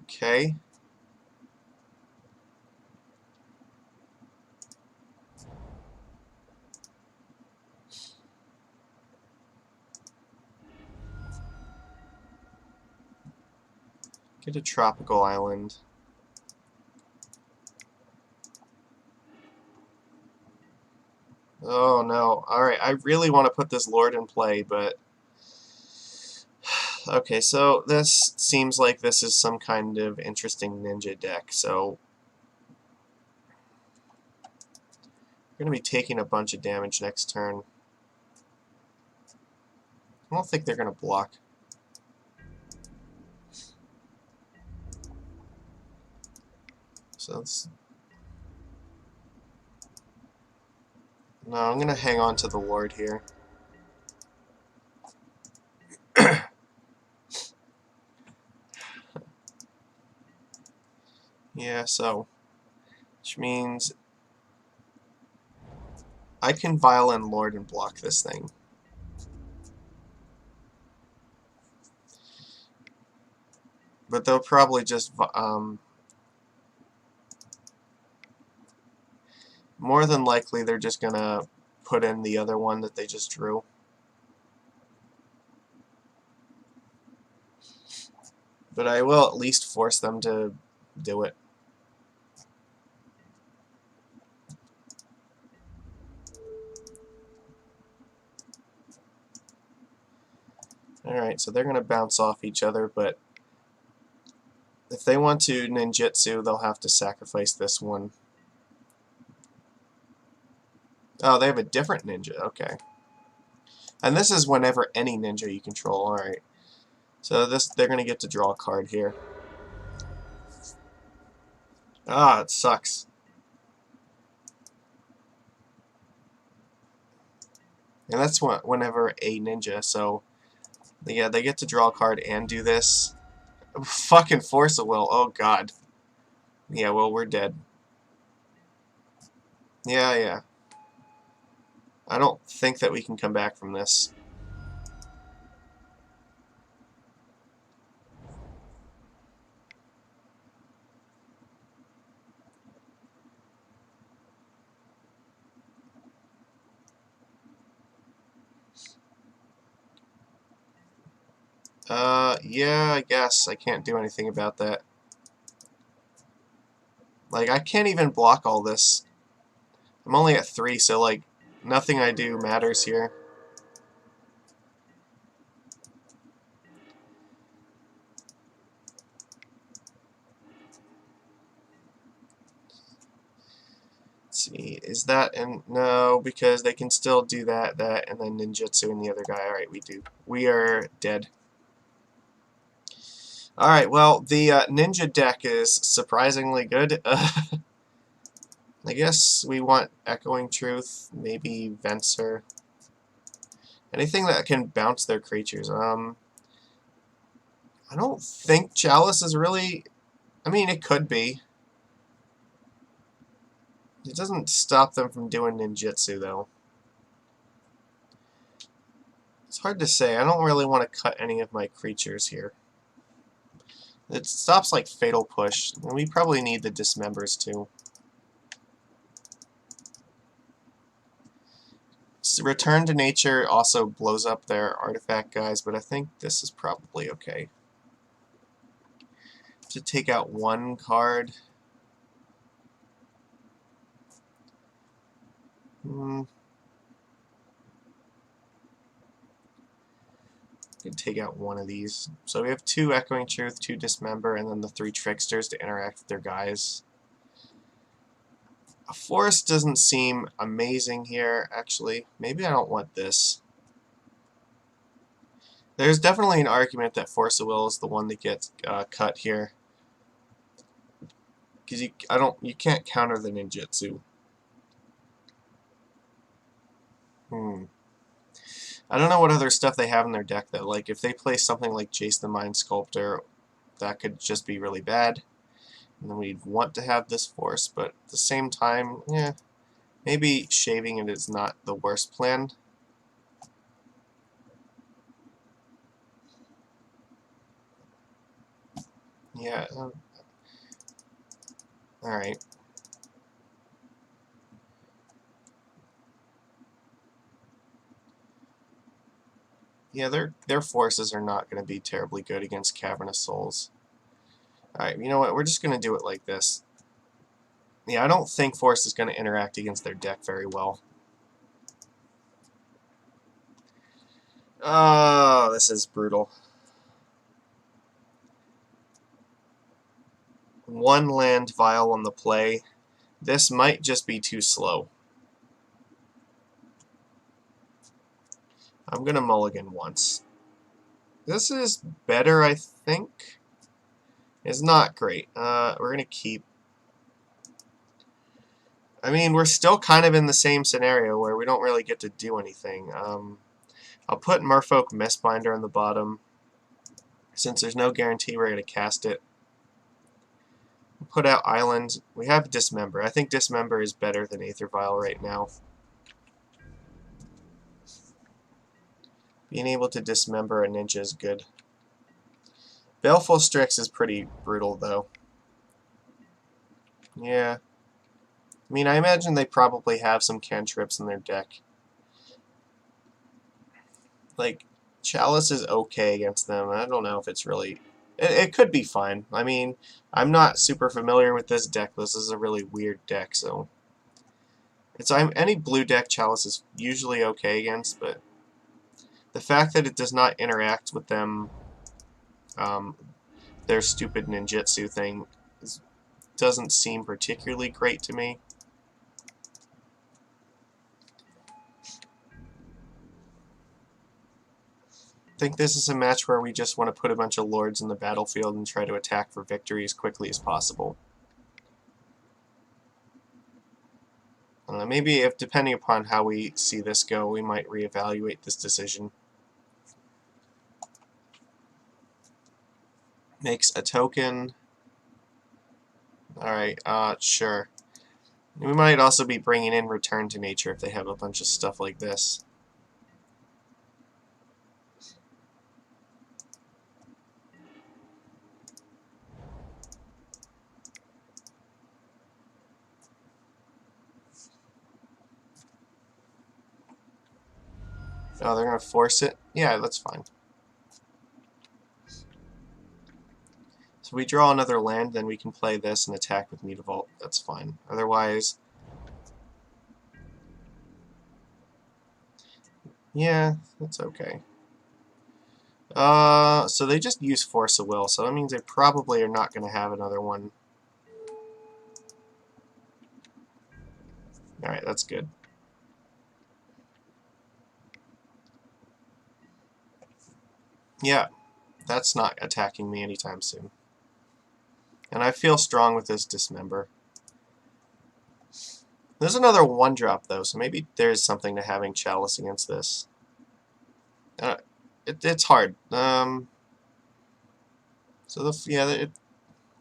Okay. Get a tropical island. Oh no. Alright, I really want to put this Lord in play, but... Okay, so this seems like this is some kind of interesting ninja deck, so... We're going to be taking a bunch of damage next turn. I don't think they're going to block. So let's... No, I'm going to hang on to the Lord here. Yeah, so... Which means... I can Violin Lord and block this thing. But they'll probably just... more than likely, they're just going to put in the other one that they just drew. But I will at least force them to do it. Alright, so they're going to bounce off each other, but if they want to ninjutsu, they'll have to sacrifice this one. Oh, they have a different ninja. Okay. And this is whenever any ninja you control. Alright. So they're going to get to draw a card here. Ah, it sucks. And that's whenever a ninja, so yeah, they get to draw a card and do this. Fucking Force of Will. Oh god. Yeah, well, we're dead. Yeah, yeah. I don't think that we can come back from this. Yeah, I guess. I can't do anything about that. Like, I can't even block all this. I'm only at 3, so, like, nothing I do matters here. Let's see, is that, and no, because they can still do that, and then ninjutsu and the other guy. Alright, we are dead. Alright, well, the ninja deck is surprisingly good. I guess we want Echoing Truth, maybe Venser. Anything that can bounce their creatures. I don't think Chalice is really... I mean, it could be. It doesn't stop them from doing ninjutsu, though. It's hard to say. I don't really want to cut any of my creatures here. It stops, like, Fatal Push. And we probably need the Dismembers, too. Return to Nature also blows up their artifact guys, but I think this is probably okay. To take out one card. Could take out one of these. So we have 2 Echoing Truth, 2 Dismember, and then the 3 Tricksters to interact with their guys. A Forest doesn't seem amazing here, actually. Maybe I don't want this. There's definitely an argument that Force of Will is the one that gets cut here. Because you can't counter the ninjutsu. I don't know what other stuff they have in their deck that, like, if they play something like Jace the Mind Sculptor, that could just be really bad. And then we'd want to have this Force, but at the same time, yeah, maybe shaving it is not the worst plan. Yeah. Alright. Yeah, their forces are not going to be terribly good against Cavernous Souls. Alright, you know what? We're just going to do it like this. Yeah, I don't think Force is going to interact against their deck very well. Oh, this is brutal. 1 land Vial on the play. This might just be too slow. I'm going to mulligan once. This is better, I think. It's not great. We're going to keep... I mean, we're still kind of in the same scenario where we don't really get to do anything. I'll put Merfolk Mistbinder on the bottom. Since there's no guarantee we're going to cast it. Put out Island. We have Dismember. I think Dismember is better than Aether Vial right now. Being able to dismember a ninja is good. Baleful Strix is pretty brutal, though. Yeah. I mean, I imagine they probably have some cantrips in their deck. Like, Chalice is okay against them. I don't know if it's really... It could be fine. I mean, I'm not super familiar with this deck. This is a really weird deck, so... Any blue deck Chalice is usually okay against, but... The fact that it does not interact with them, their stupid ninjutsu thing, doesn't seem particularly great to me. I think this is a match where we just want to put a bunch of lords in the battlefield and try to attack for victory as quickly as possible. Maybe if, depending upon how we see this go, we might reevaluate this decision. Makes a token. Alright, sure. We might also be bringing in Return to Nature if they have a bunch of stuff like this. Oh, they're going to force it? Yeah, that's fine. So we draw another land, then we can play this and attack with Mutavault. That's fine. Otherwise, yeah, that's okay. So they just use Force of Will, so that means they probably are not going to have another one. Alright, that's good. Yeah, that's not attacking me anytime soon. And I feel strong with this Dismember. There's another 1-drop, though, so maybe there's something to having Chalice against this. It's hard. So,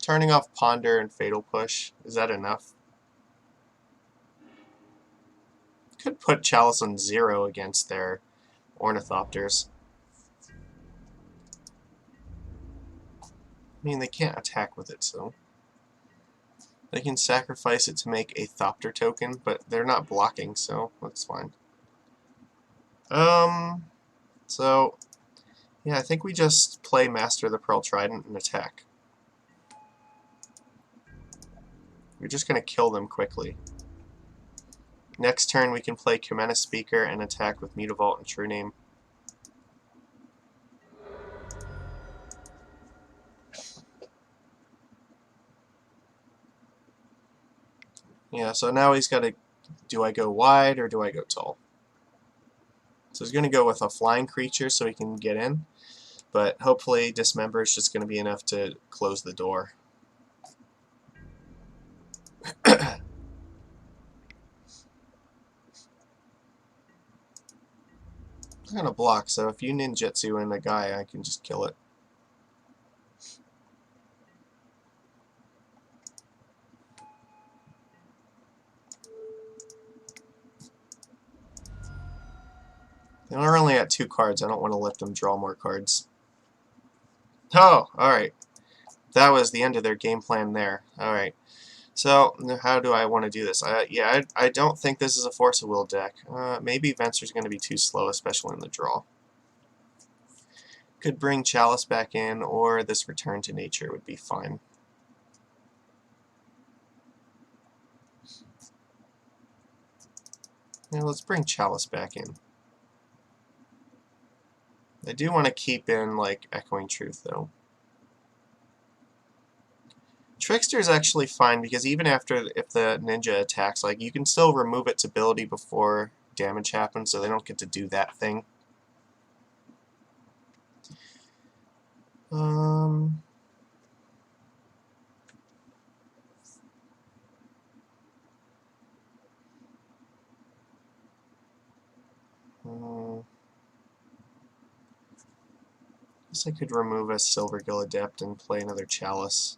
turning off Ponder and Fatal Push, is that enough? Could put Chalice on 0 against their Ornithopters. I mean, they can't attack with it, so... They can sacrifice it to make a Thopter token, but they're not blocking, so that's fine. So... Yeah, I think we just play Master of the Pearl Trident and attack. We're just going to kill them quickly. Next turn, we can play Kumena Speaker and attack with Mutavault and True Name. Yeah, so now he's got to... Do I go wide or do I go tall? So he's going to go with a flying creature so he can get in. But hopefully Dismember is just going to be enough to close the door. I'm going to block, so if you ninjutsu in a guy, I can just kill it. They're only at 2 cards. I don't want to let them draw more cards. Oh, alright. That was the end of their game plan there. Alright. So, how do I want to do this? I don't think this is a Force of Will deck. Maybe Venser's going to be too slow, especially in the draw. Could bring Chalice back in, or this Return to Nature would be fine. Yeah, let's bring Chalice back in. I do want to keep in, like, Echoing Truth, though. Trickster is actually fine, because even after, if the ninja attacks, like, you can still remove its ability before damage happens, so they don't get to do that thing. Guess I could remove a Silvergill Adept and play another Chalice.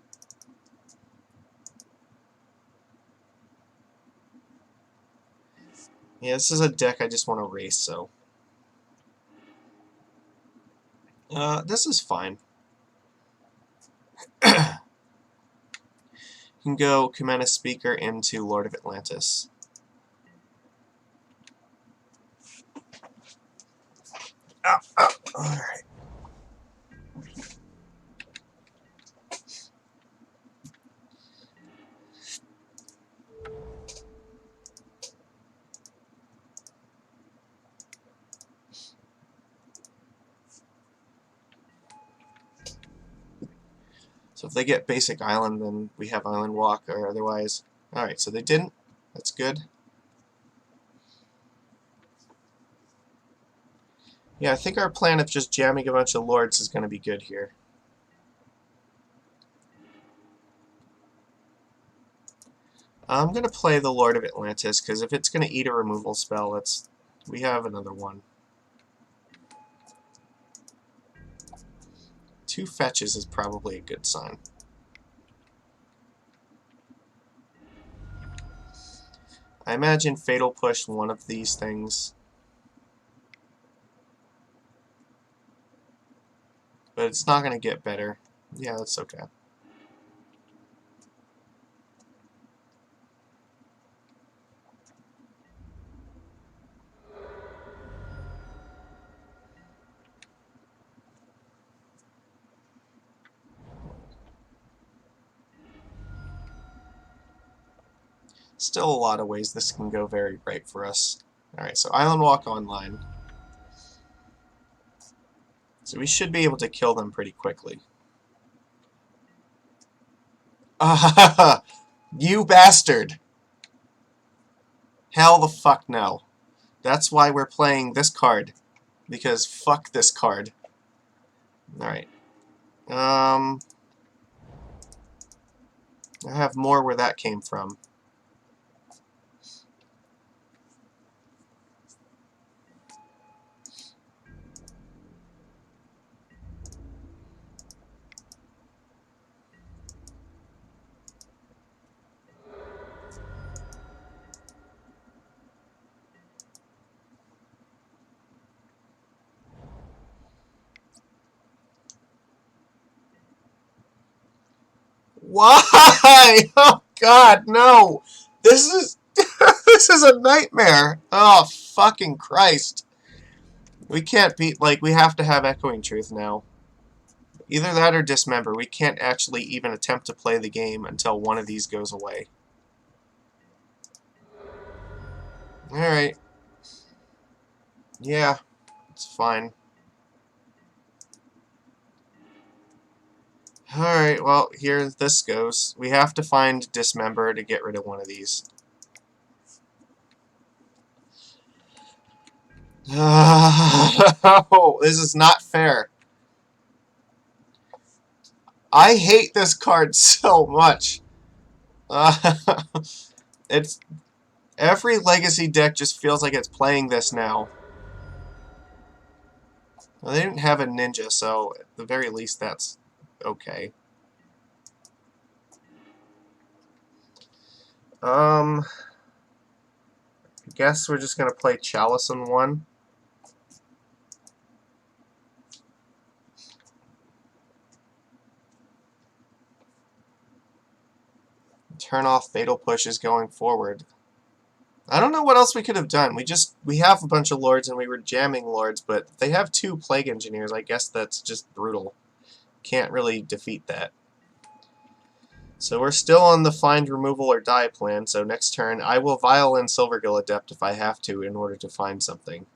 Yeah, this is a deck I just want to race, so... this is fine. You can go Kumena Speaker into Lord of Atlantis. Alright. So if they get basic island, then we have island walk, or otherwise. Alright, so they didn't. That's good. Yeah, I think our plan of just jamming a bunch of lords is going to be good here. I'm going to play the Lord of Atlantis, because if it's going to eat a removal spell, we have another one. 2 fetches is probably a good sign. I imagine Fatal Push one of these things. But it's not going to get better. Yeah, that's okay. Still a lot of ways this can go very right for us. Alright, so Island Walk online. So we should be able to kill them pretty quickly. Ah, you bastard! Hell the fuck no. That's why we're playing this card. Because fuck this card. Alright. I have more where that came from. Why? Oh God, no! This is this is a nightmare. Oh fucking Christ! We can't beat we have to have Echoing Truth now. Either that or Dismember. We can't actually even attempt to play the game until one of these goes away. All right. Yeah, it's fine. Alright, well, here this goes. We have to find Dismember to get rid of one of these. Oh, this is not fair. I hate this card so much. It's every Legacy deck just feels like it's playing this now. Well, they didn't have a ninja, so at the very least that's okay. I guess we're just gonna play Chalice on one. Turn off Fatal Pushes going forward. I don't know what else we could have done. We have a bunch of lords and we were jamming lords, but they have 2 Plague Engineers. I guess that's just brutal. Can't really defeat that. So we're still on the find, removal, or die plan, so next turn I will Violin Silvergill Adept if I have to in order to find something.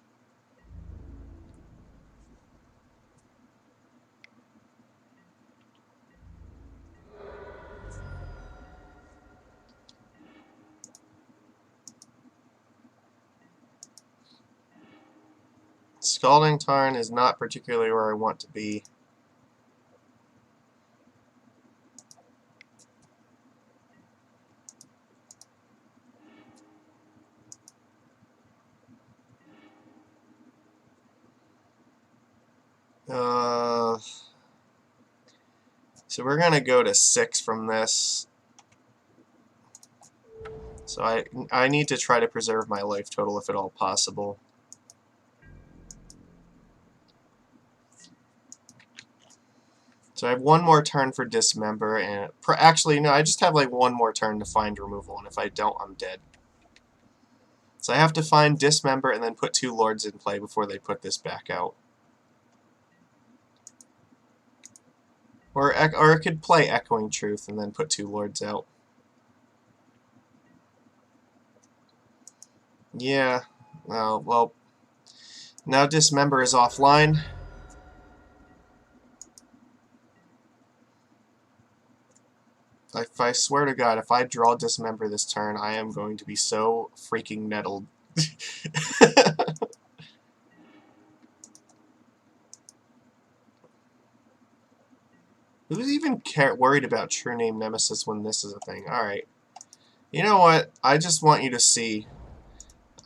Scalding Tarn is not particularly where I want to be. So we're going to go to 6 from this. So I need to try to preserve my life total if at all possible. So I have 1 more turn for Dismember, and actually, no, I just have like 1 more turn to find removal, and if I don't, I'm dead. So I have to find Dismember and then put 2 lords in play before they put this back out. Or I could play Echoing Truth and then put 2 lords out. Yeah, well, now Dismember is offline. I swear to God, if I draw Dismember this turn, I am going to be so freaking nettled. Who's even worried about True Name Nemesis when this is a thing? Alright. You know what? I just want you to see.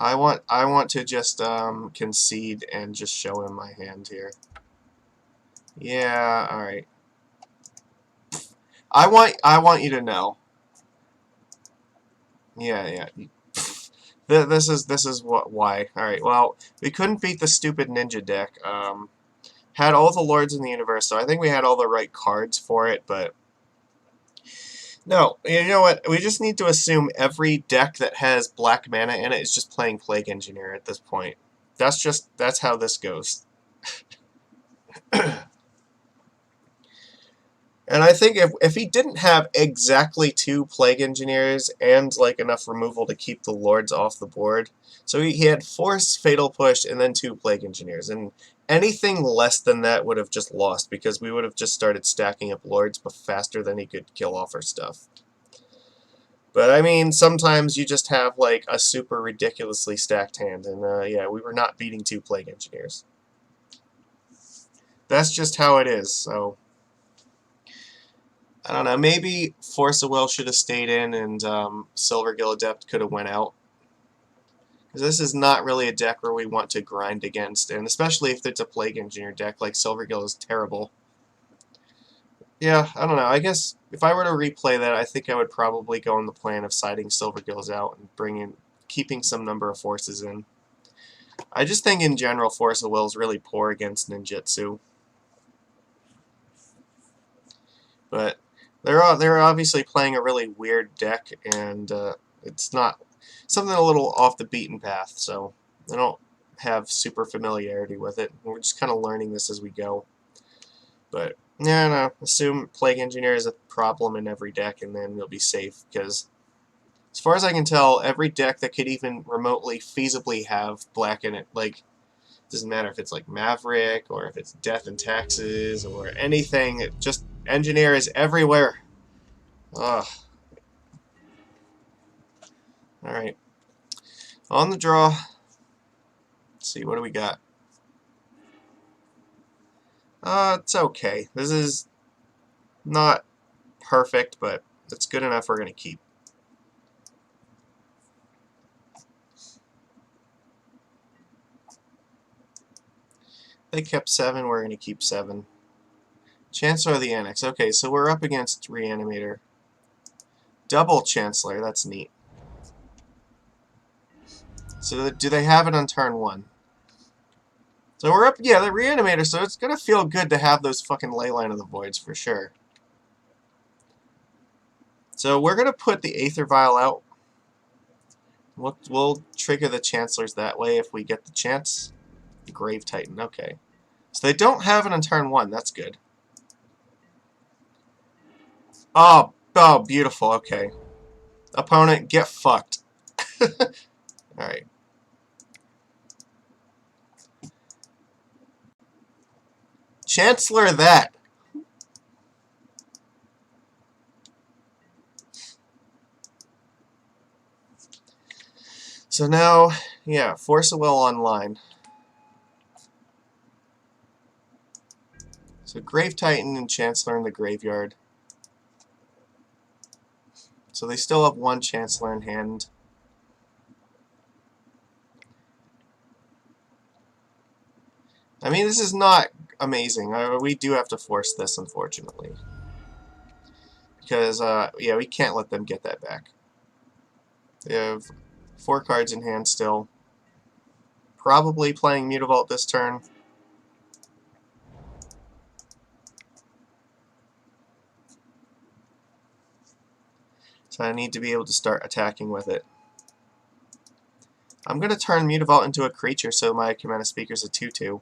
I want to just concede and just show him my hand here. Yeah, alright. I want you to know. Yeah. This is why. Alright, well, we couldn't beat the stupid ninja deck. Had all the lords in the universe, so I think we had all the right cards for it, but no, you know what? We just need to assume every deck that has black mana in it is just playing Plague Engineer at this point. That's how this goes. And I think if he didn't have exactly 2 Plague Engineers and like enough removal to keep the Lords off the board, so he had Force, Fatal Push, and then 2 Plague Engineers, and anything less than that would have just lost because we would have just started stacking up Lords faster than he could kill off our stuff. But I mean, sometimes you just have like a super ridiculously stacked hand, and yeah, we were not beating 2 Plague Engineers. That's just how it is, so I don't know, maybe Force of Will should have stayed in and Silvergill Adept could have went out. Because this is not really a deck where we want to grind against, and especially if it's a Plague Engineer deck, like Silvergill is terrible. Yeah, I don't know, I guess if I were to replay that, I think I would probably go on the plan of siding Silvergills out and keeping some number of forces in. I just think in general Force of Will is really poor against ninjutsu. But they're obviously playing a really weird deck, and it's not something a little off the beaten path, so I don't have super familiarity with it. We're just kind of learning this as we go. But yeah, no, assume Plague Engineer is a problem in every deck, and then you'll be safe, because as far as I can tell, every deck that could even remotely feasibly have black in it, like, doesn't matter if it's like Maverick, or if it's Death and Taxes, or anything, just Engineer is everywhere. Ugh. Alright. On the draw. Let's see, what do we got? It's okay. This is not perfect, but it's good enough we're going to keep. They kept 7, we're going to keep 7. Chancellor of the Annex. Okay, so we're up against Reanimator. Double Chancellor, that's neat. So do they have it on turn 1? So we're up, yeah, the Reanimator, so it's going to feel good to have those fucking Leyline of the Voids for sure. So we're going to put the Aether Vial out. We'll trigger the Chancellors that way if we get the chance. The Grave Titan, okay. So they don't have it on turn 1, that's good. Oh, beautiful, okay. Opponent, get fucked. Alright. Chancellor that! So now, yeah, Force of Will online. So Grave Titan and Chancellor in the graveyard. So they still have 1 Chancellor in hand. I mean, this is not amazing. We do have to force this, unfortunately. Because, yeah, we can't let them get that back. They have 4 cards in hand still. Probably playing Mutavault this turn. So I need to be able to start attacking with it. I'm going to turn Mutavault into a creature so my Command Speaker's a 2/2.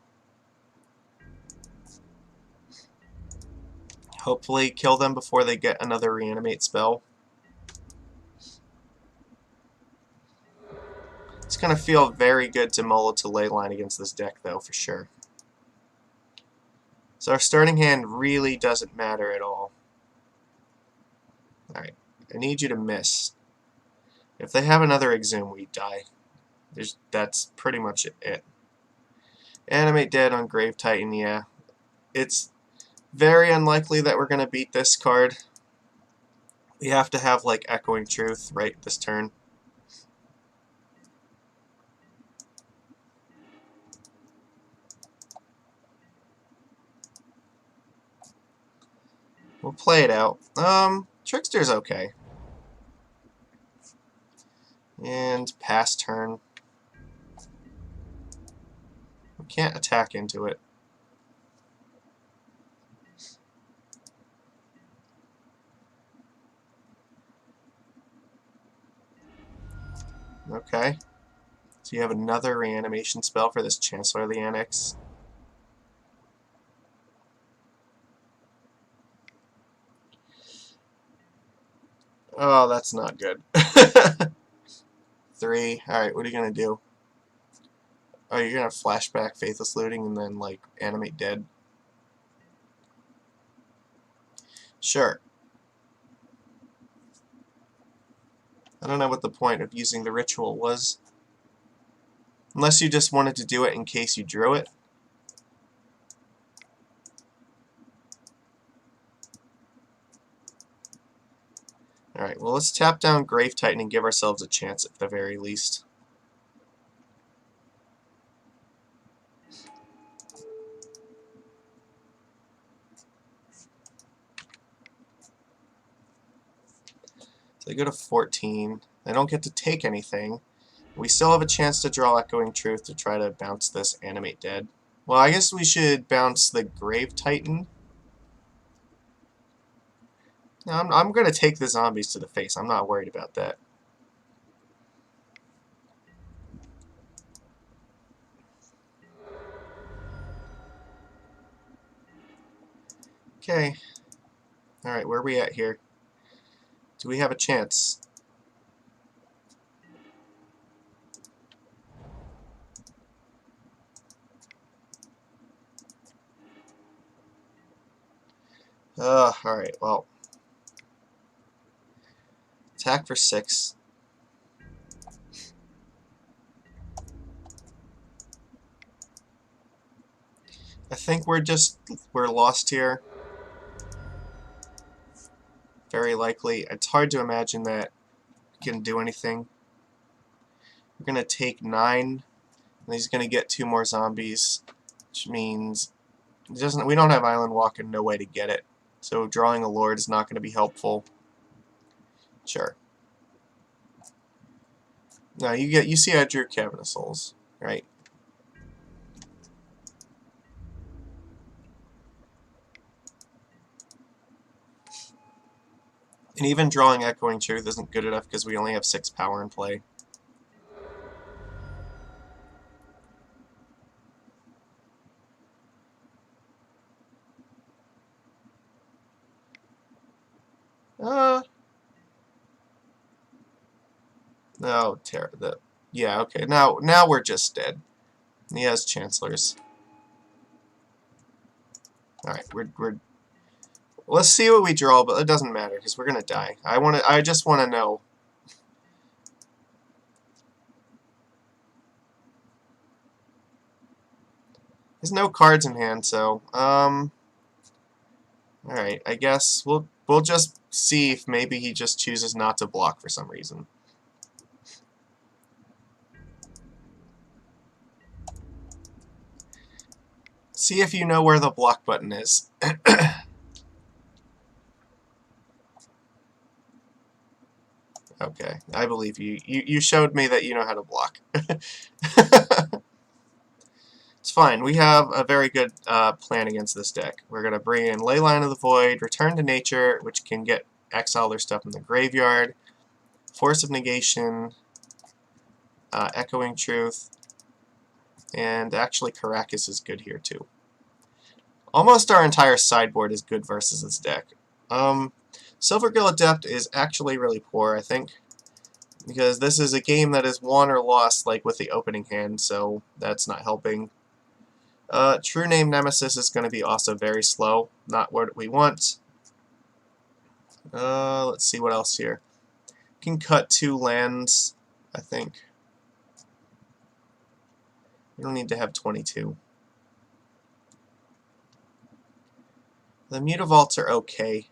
Hopefully kill them before they get another Reanimate spell. It's going to feel very good to mull to Leyline against this deck, though, for sure. So our starting hand really doesn't matter at all. Alright, I need you to miss. If they have another Exhume, we die. That's pretty much it. Animate Dead on Grave Titan, yeah. It's very unlikely that we're going to beat this card. We have to have, like, Echoing Truth right this turn. We'll play it out. Trickster's okay. And pass turn. We can't attack into it. Okay. So you have another reanimation spell for this Chancellor of the Annex. Oh, that's not good. 3. Alright, what are you going to do? Oh, you're going to flashback Faithless Looting and then, like, Animate Dead? Sure. I don't know what the point of using the ritual was. Unless you just wanted to do it in case you drew it. Alright, well, let's tap down Grave Titan and give ourselves a chance at the very least. So they go to 14. They don't get to take anything. We still have a chance to draw Echoing Truth to try to bounce this Animate Dead. Well, I guess we should bounce the Grave Titan. No, I'm going to take the zombies to the face. I'm not worried about that. Okay. Alright, where are we at here? Do we have a chance? Alright, well. Attack for 6. I think we're lost here. Very likely. It's hard to imagine that we can do anything. We're going to take 9, and he's going to get 2 more zombies, which means we don't have Island Walk and no way to get it. So drawing a Lord is not going to be helpful. Sure. Now you see I drew Cavern of Souls, right? And even drawing Echoing Truth isn't good enough because we only have 6 power in play. No, yeah, okay. Now we're just dead. He has Chancellors. All right, we're. Let's see what we draw, but it doesn't matter because we're gonna die. I just want to know. There's no cards in hand, so all right. I guess we'll just see if maybe he just chooses not to block for some reason. See if you know where the block button is. Okay, I believe you. You showed me that you know how to block. It's fine. We have a very good plan against this deck. We're going to bring in Leyline of the Void, Return to Nature, which can get exile their stuff in the graveyard, Force of Negation, Echoing Truth, and actually Caracas is good here too. Almost our entire sideboard is good versus this deck. Silvergill Adept is actually really poor, I think, because this is a game that is won or lost like with the opening hand, so that's not helping. True Name Nemesis is going to be also very slow, not what we want. Let's see what else here. Can cut 2 lands, I think. We don't need to have 22. The Mutavaults are okay.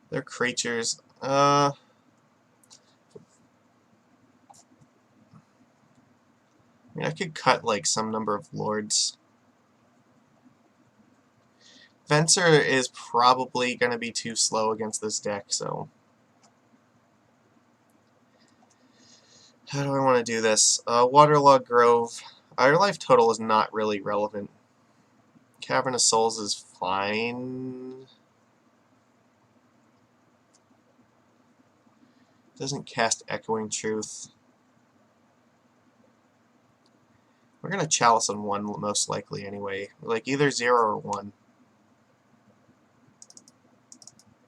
They're creatures. I mean, I could cut like some number of lords. Fencer is probably going to be too slow against this deck, so... How do I want to do this? Waterlogged Grove. Our life total is not really relevant. Cavern of Souls is fine. Doesn't cast Echoing Truth. We're going to Chalice on 1 most likely anyway. Like either 0 or 1.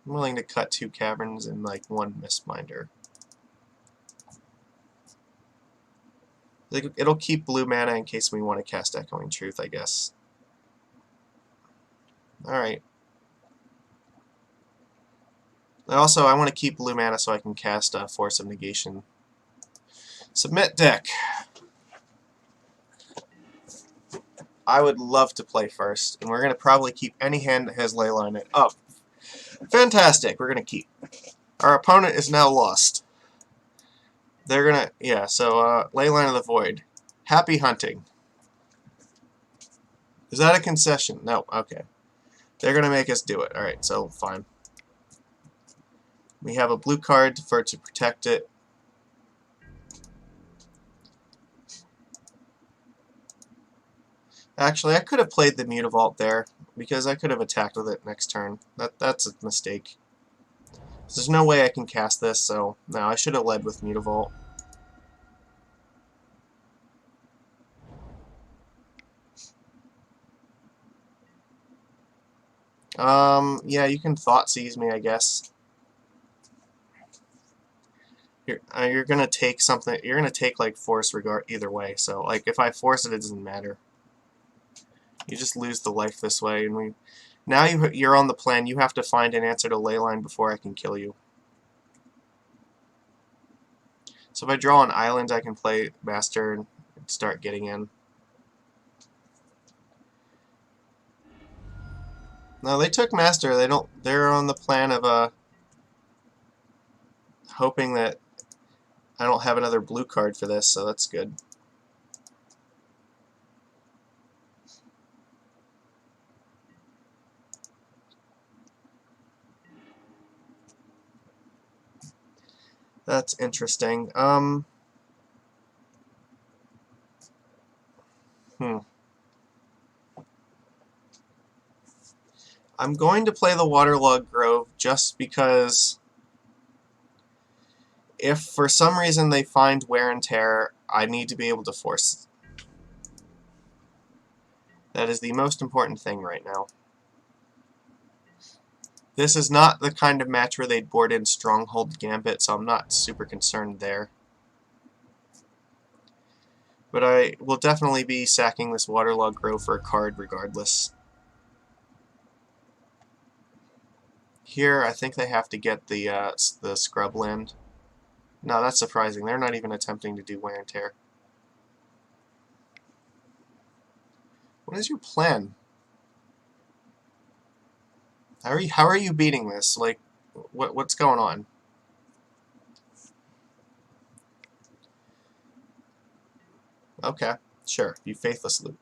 I'm willing to cut 2 Caverns and like 1 Mistminder. It'll keep blue mana in case we want to cast Echoing Truth, I guess. Alright. And also, I want to keep blue mana so I can cast Force of Negation. Submit deck. I would love to play first, and we're going to probably keep any hand that has Leyline in it. Oh, fantastic. We're going to keep. Our opponent is now lost. They're going to, yeah, so Leyline of the Void. Happy hunting. Is that a concession? No, okay. They're going to make us do it. Alright, so fine. We have a blue card to protect it. Actually, I could have played the Mutavault there, because I could have attacked with it next turn. That's a mistake. There's no way I can cast this, so no, I should have led with Mutavault. Yeah, you can Thought Seize me, I guess. You're gonna take something. You're gonna take like Force regard either way. So like if I force it, it doesn't matter. You just lose the life this way, and now you're on the plan. You have to find an answer to Leyline before I can kill you. So if I draw an island, I can play Master and start getting in. No, they took Master. They don't. They're on the plan of hoping that I don't have another blue card for this, so that's good. That's interesting. I'm going to play the Waterlogged Grove just because if for some reason they find Wear and Tear, I need to be able to force. That is the most important thing right now. This is not the kind of match where they'd board in Stronghold Gambit, so I'm not super concerned there. But I will definitely be sacking this Waterlogged Grove for a card regardless. Here, I think they have to get the Scrubland. No, that's surprising. They're not even attempting to do Wear and Tear. What is your plan? How are you beating this? Like, what's going on? Okay, sure. You faithless loop.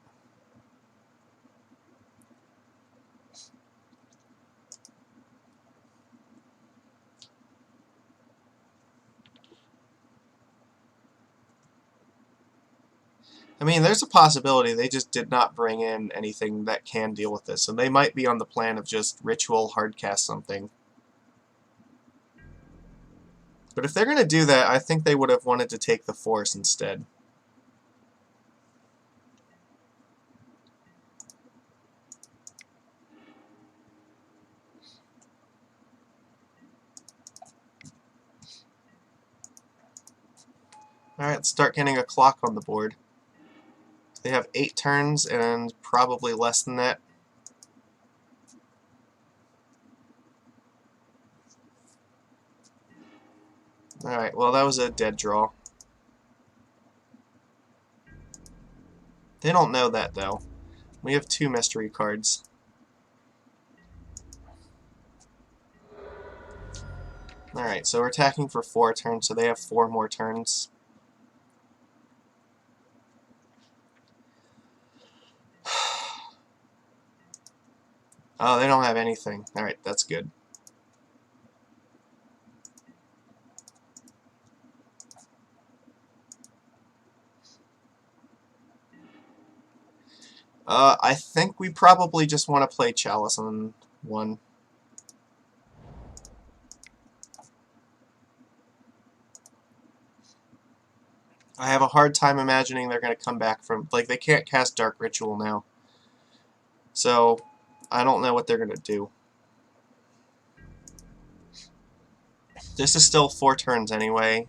I mean, there's a possibility they just did not bring in anything that can deal with this, and they might be on the plan of just ritual hardcast something. But if they're going to do that, I think they would have wanted to take the Force instead. Alright, let's start getting a clock on the board. They have 8 turns and probably less than that. Alright, well that was a dead draw. They don't know that though. We have 2 mystery cards. Alright, so we're attacking for 4 turns, so they have 4 more turns. Oh, they don't have anything. Alright, that's good. I think we probably just want to play Chalice on 1. I have a hard time imagining they're going to come back from... Like, they can't cast Dark Ritual now. So, I don't know what they're going to do. This is still 4 turns anyway.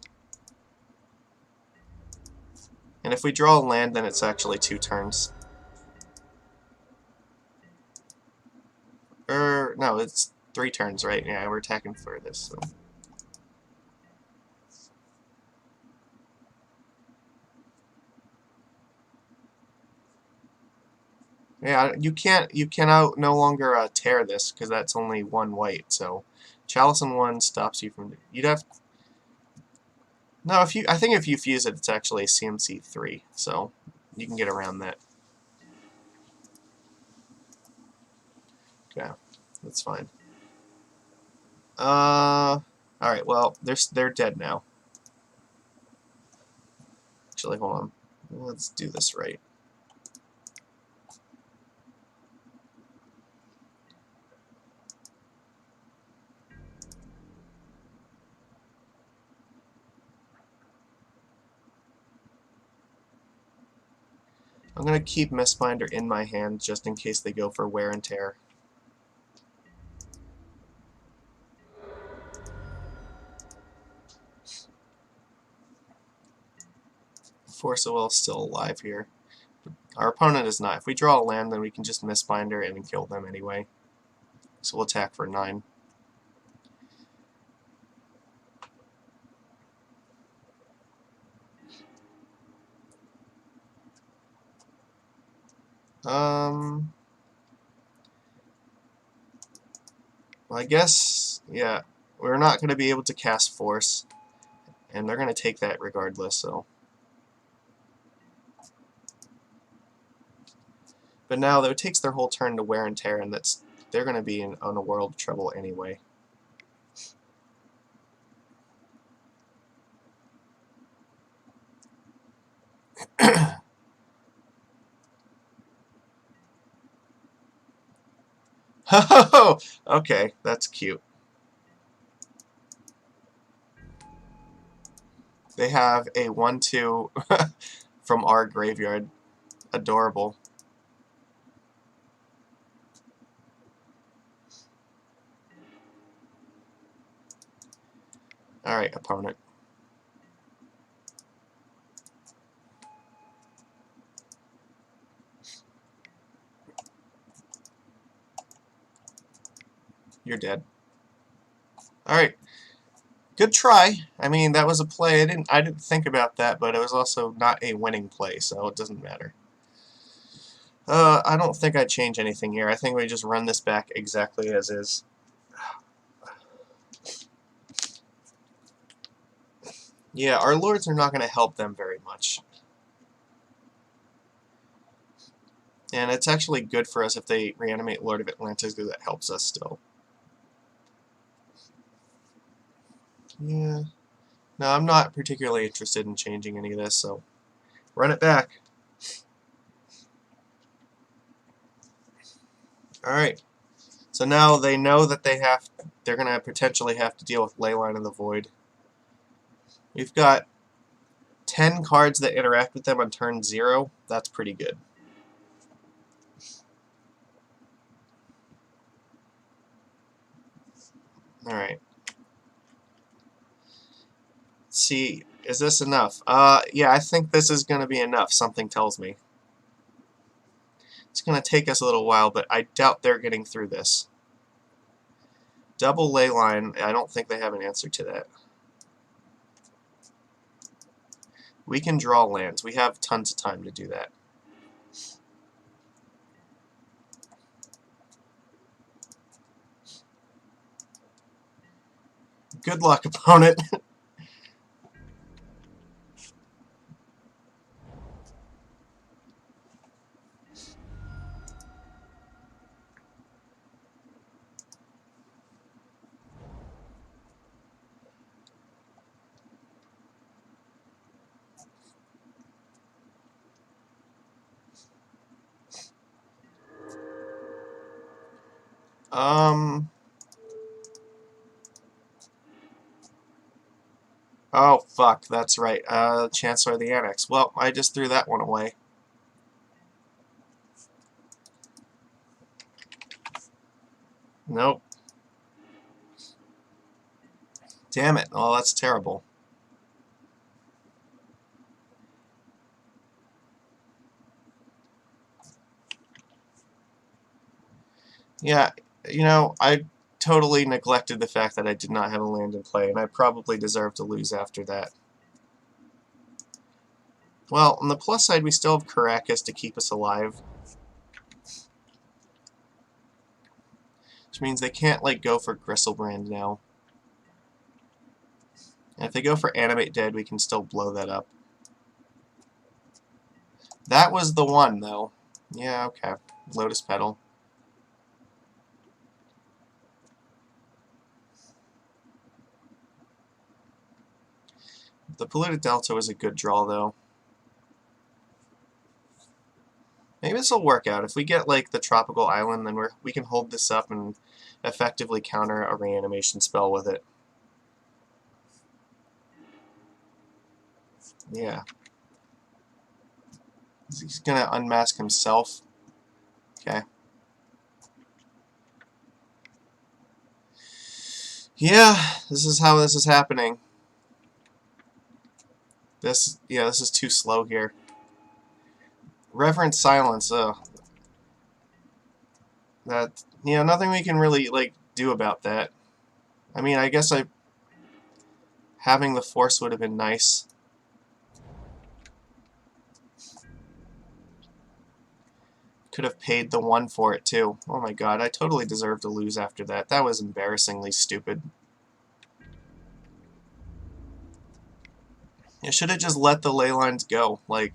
And if we draw a land, then it's actually 2 turns. No, it's 3 turns, right? Yeah, we're attacking for this, so... Yeah, you cannot no longer tear this, because that's only 1 white, so... Chalice on 1 stops you from... You'd have... No, I think if you fuse it, it's actually CMC 3, so you can get around that. Okay, that's fine. Alright, well, they're dead now. Actually, hold on. Let's do this right. I'm going to keep Mistbinder in my hand just in case they go for wear and tear. Force of Will is still alive here. Our opponent is not. If we draw a land, then we can just Mistbinder and kill them anyway. So we'll attack for 9. Well, I guess, yeah, we're not going to be able to cast Force, and they're going to take that regardless, so... But now, it takes their whole turn to wear and tear, and they're going to be on a world of trouble anyway. Oh, okay, that's cute. They have a 1/2 from our graveyard. Adorable. Alright, opponent. You're dead. Alright. Good try. I mean, that was a play. I didn't think about that, but it was also not a winning play, so it doesn't matter. I don't think I'd change anything here. I think we just run this back exactly as is. Yeah, our lords are not going to help them very much. And it's actually good for us if they reanimate Lord of Atlantis, because that helps us still. Yeah. No, I'm not particularly interested in changing any of this, so run it back. Alright. So now they know that they're going to potentially have to deal with Leyline of the Void. We've got 10 cards that interact with them on turn 0. That's pretty good. Alright. See, is this enough? Yeah, I think this is going to be enough, something tells me. It's going to take us a little while, but I doubt they're getting through this. Double Leyline, I don't think they have an answer to that. We can draw lands. We have tons of time to do that. Good luck, opponent. Oh, fuck, that's right. Chancellor of the Annex. Well, I just threw that one away. Nope. Damn it. Oh, that's terrible. Yeah, you know, I totally neglected the fact that I did not have a land in play, and I probably deserve to lose after that. Well, on the plus side, we still have Caracas to keep us alive. Which means they can't, like, go for Gristlebrand now. And if they go for Animate Dead, we can still blow that up. That was the one, though. Yeah, okay. Lotus Petal. The Polluted Delta was a good draw, though. Maybe this will work out. If we get, like, the Tropical Island, then we can hold this up and effectively counter a reanimation spell with it. Yeah. He's gonna unmask himself. Okay. Yeah, this is how this is happening. This is too slow here. Reverent Silence, that, nothing we can really, like, do about that. I mean, I guess having the Force would have been nice. Could have paid the 1 for it, too. Oh my god, I totally deserve to lose after that. That was embarrassingly stupid. You should have just let the ley lines go. Like,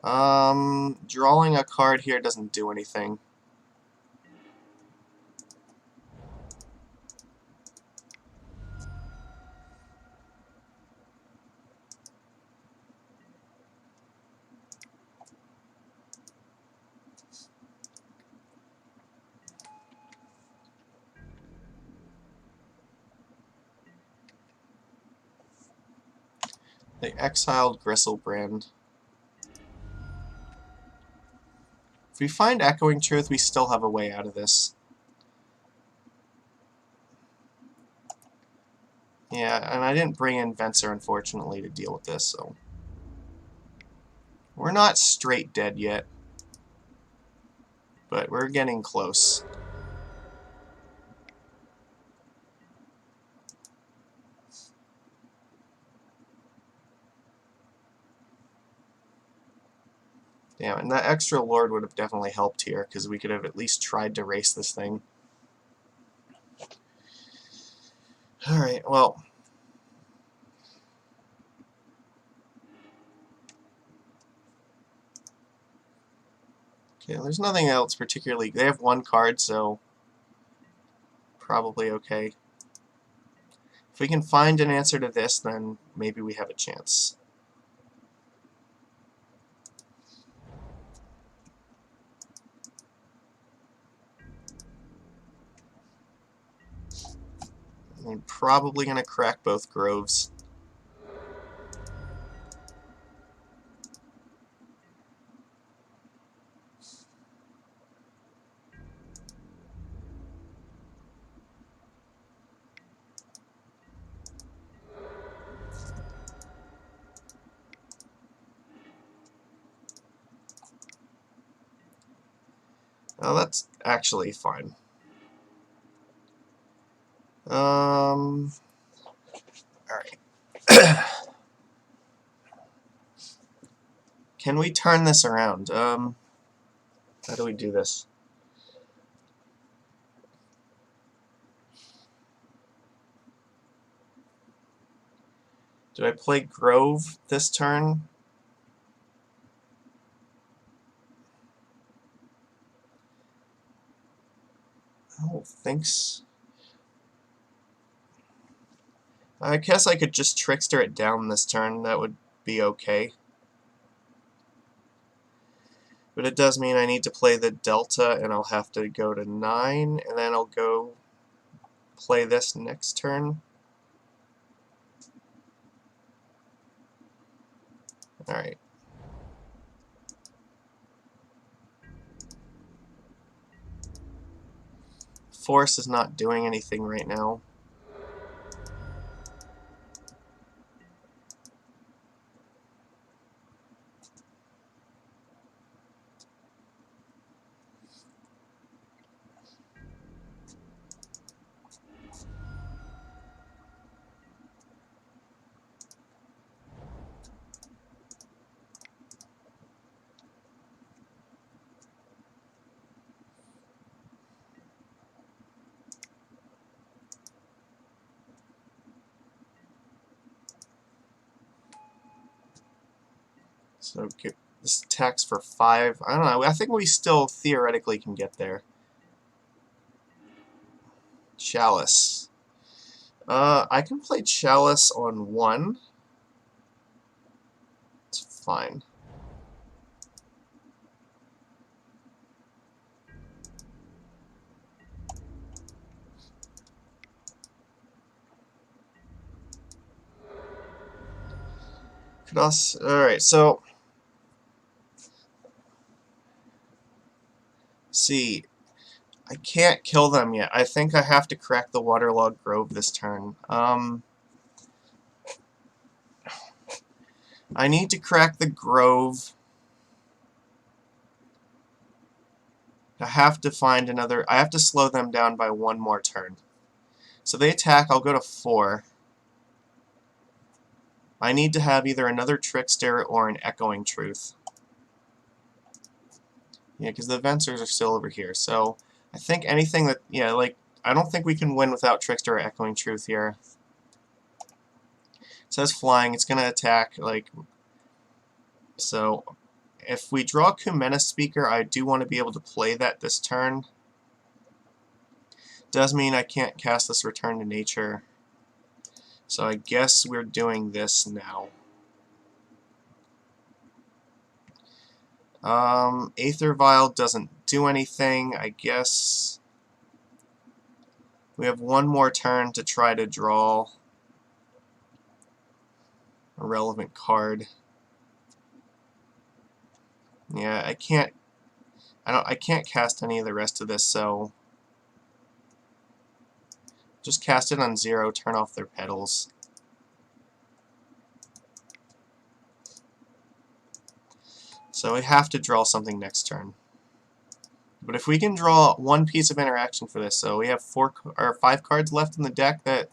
drawing a card here doesn't do anything. They exiled Gristlebrand. If we find Echoing Truth, we still have a way out of this. Yeah, and I didn't bring in Venser, unfortunately, to deal with this, so... We're not straight dead yet. But we're getting close. Damn, and that extra Lord would have definitely helped here, because we could have at least tried to race this thing. Alright, well... Okay, there's nothing else particularly... They have 1 card, so... Probably okay. If we can find an answer to this, then maybe we have a chance. I'm probably going to crack both Groves. Oh, that's actually fine. Alright. Can we turn this around? How do we do this? Do I play Grove this turn? I don't think so. I guess I could just Trickster it down this turn. That would be okay. But it does mean I need to play the Delta, and I'll have to go to 9, and then I'll go play this next turn. Alright. Force is not doing anything right now. So get this attacks for 5. I don't know. I think we still theoretically can get there. Chalice. I can play Chalice on 1. It's fine. Alright, so see, I can't kill them yet. I think I have to crack the Waterlogged Grove this turn. I need to crack the Grove. I have to find another. I have to slow them down by 1 more turn. So they attack, I'll go to 4. I need to have either another Trickster or an Echoing Truth. Yeah, because the Vencers are still over here. So I think anything that, yeah, like, I don't think we can win without Trickster or Echoing Truth here. It says flying, it's going to attack, like, so if we draw Kumena Speaker, I do want to be able to play that this turn. Does mean I can't cast this Return to Nature. So I guess we're doing this now. Aether Vial doesn't do anything. I guess we have 1 more turn to try to draw a relevant card. Yeah, I can't cast any of the rest of this, so just cast it on 0, turn off their petals. So we have to draw something next turn. But if we can draw 1 piece of interaction for this, so we have 5 cards left in the deck that,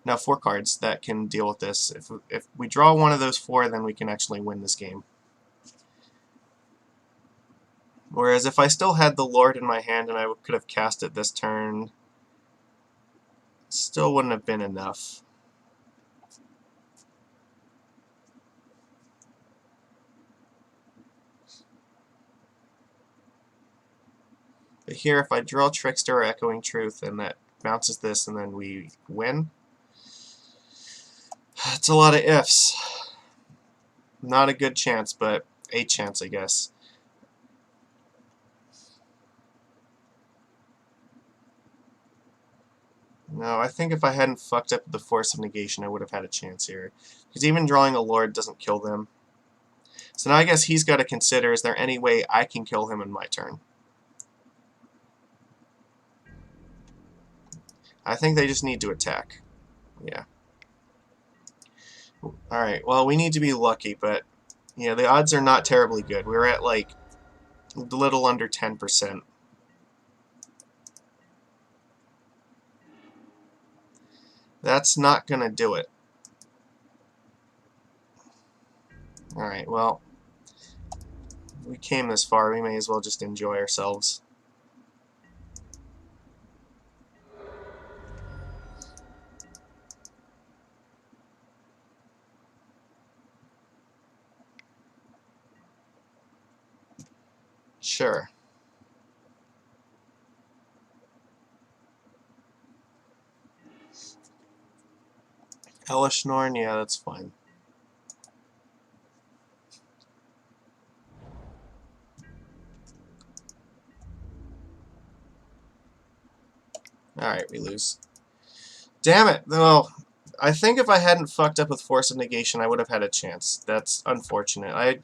no, 4 cards that can deal with this. If we draw one of those 4, then we can actually win this game. Whereas if I still had the Lord in my hand and I could have cast it this turn, it still wouldn't have been enough. But here, if I draw Trickster or Echoing Truth, and that bounces this, and then we win, it's a lot of ifs. Not a good chance, but a chance, I guess. No, I think if I hadn't fucked up the Force of Negation, I would have had a chance here. Because even drawing a Lord doesn't kill them. So now I guess he's got to consider, is there any way I can kill him in my turn? I think they just need to attack. Yeah. Alright, well, we need to be lucky, but yeah, the odds are not terribly good. We're at, like, a little under 10%. That's not gonna do it. Alright, well, we came this far, we may as well just enjoy ourselves. Sure. Elishnorn, yeah, that's fine. Alright, we lose. Damn it! Well, I think if I hadn't fucked up with Force of Negation, I would have had a chance. That's unfortunate.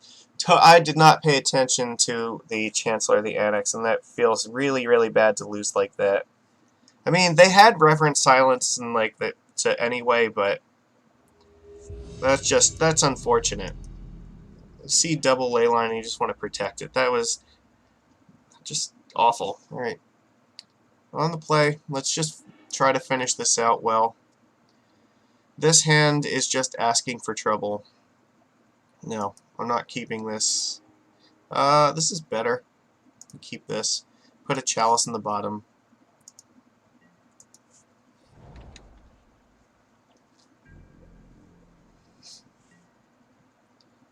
I did not pay attention to the Chancellor of the Annex, and that feels really, really bad to lose like that. I mean, they had Reverent Silence and like that to anyway, but that's unfortunate. See double ley line and you just want to protect it. That was just awful. Alright. On the play, let's just try to finish this out well. This hand is just asking for trouble. No, I'm not keeping this. This is better. Keep this. Put a chalice in the bottom.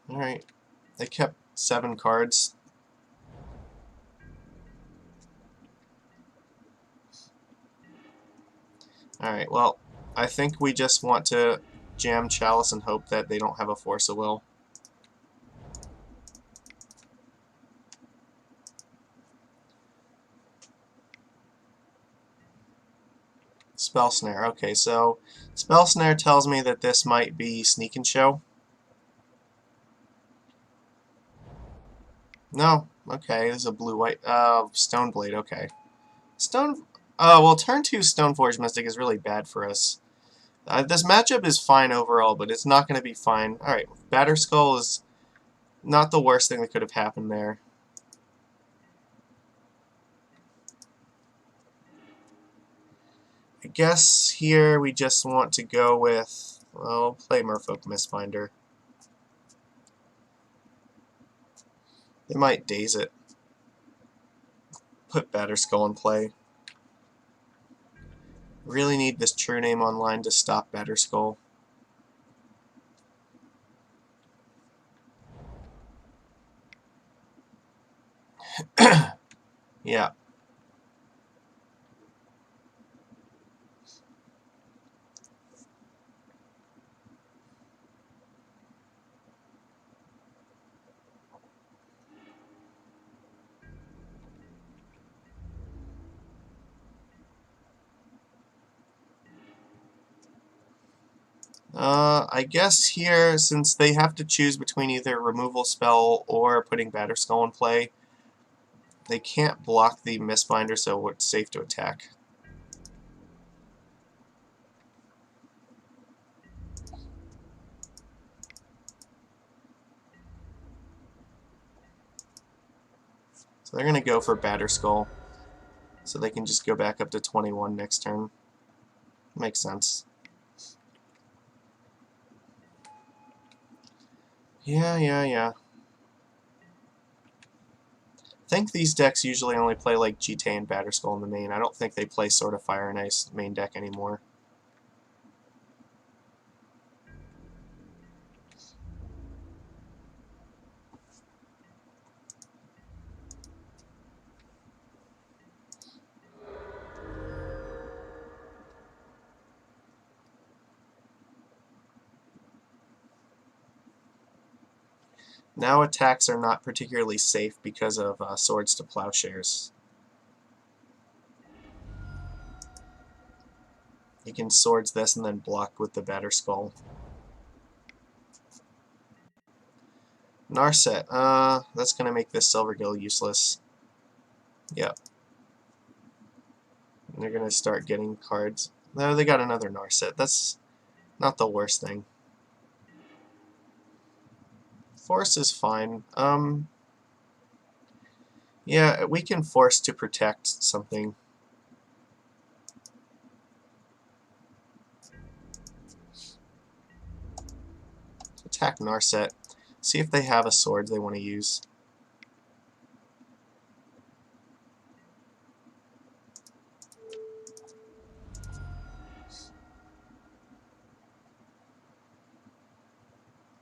Alright. They kept 7 cards. Alright, well, I think we just want to jam chalice and hope that they don't have a Force of Will. Spell Snare. Okay, so Spell Snare tells me that this might be Sneak and Show. No. Okay, this is a blue-white. Stoneblade. Okay. Well, turn 2 Stoneforge Mystic is really bad for us. This matchup is fine overall, but it's not going to be fine. Alright, Batterskull is not the worst thing that could have happened there. I guess here we just want to go with, well, play Merfolk Mistfinder. They might daze it. Put Batterskull in play. Really need this True Name online to stop Batterskull. Yeah. I guess here, since they have to choose between either removal spell or putting Batterskull in play, they can't block the Mistfinder, so it's safe to attack. So they're going to go for Batterskull, so they can just go back up to 21 next turn. Makes sense. Yeah. I think these decks usually only play like GT and Batterskull in the main. I don't think they play Sword of Fire and Ice main deck anymore. Now attacks are not particularly safe because of Swords to Plowshares. You can Swords this and then block with the Batterskull. Narset. That's going to make this Silvergill useless. Yep. And they're going to start getting cards. No, they got another Narset. That's not the worst thing. Force is fine. Yeah, we can force to protect something. attack Narset. See if they have a sword they want to use.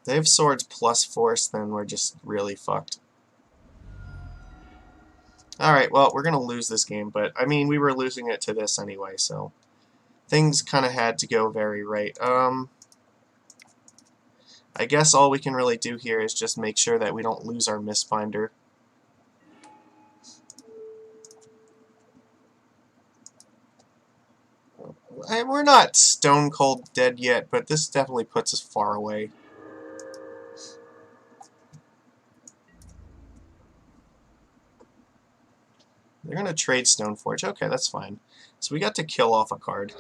They have swords plus force, then we're just really fucked. Alright, well, we're going to lose this game, but, I mean, we were losing it to this anyway, so things kind of had to go very right. I guess all we can really do here is just make sure that we don't lose our Mistfinder. We're not stone cold dead yet, but this definitely puts us far away. They're going to trade Stoneforge. Okay, that's fine. So we got to kill off a card.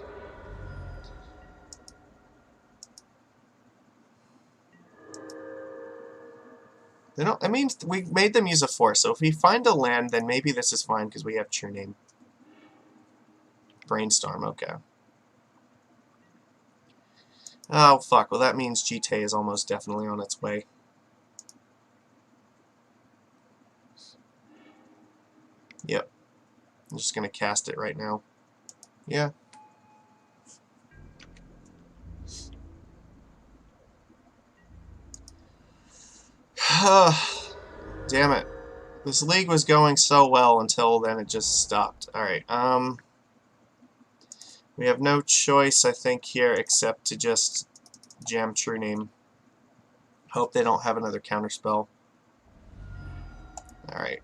They don't. I mean, we made them use a force, so if we find a land, then maybe this is fine because we have True Name. Brainstorm, okay. Oh, fuck. Well, that means GT is almost definitely on its way. Yep. I'm just going to cast it right now. Yeah. Damn it. This league was going so well until then it just stopped. Alright, we have no choice, I think, here except to just jam True Name. Hope they don't have another counterspell. Alright.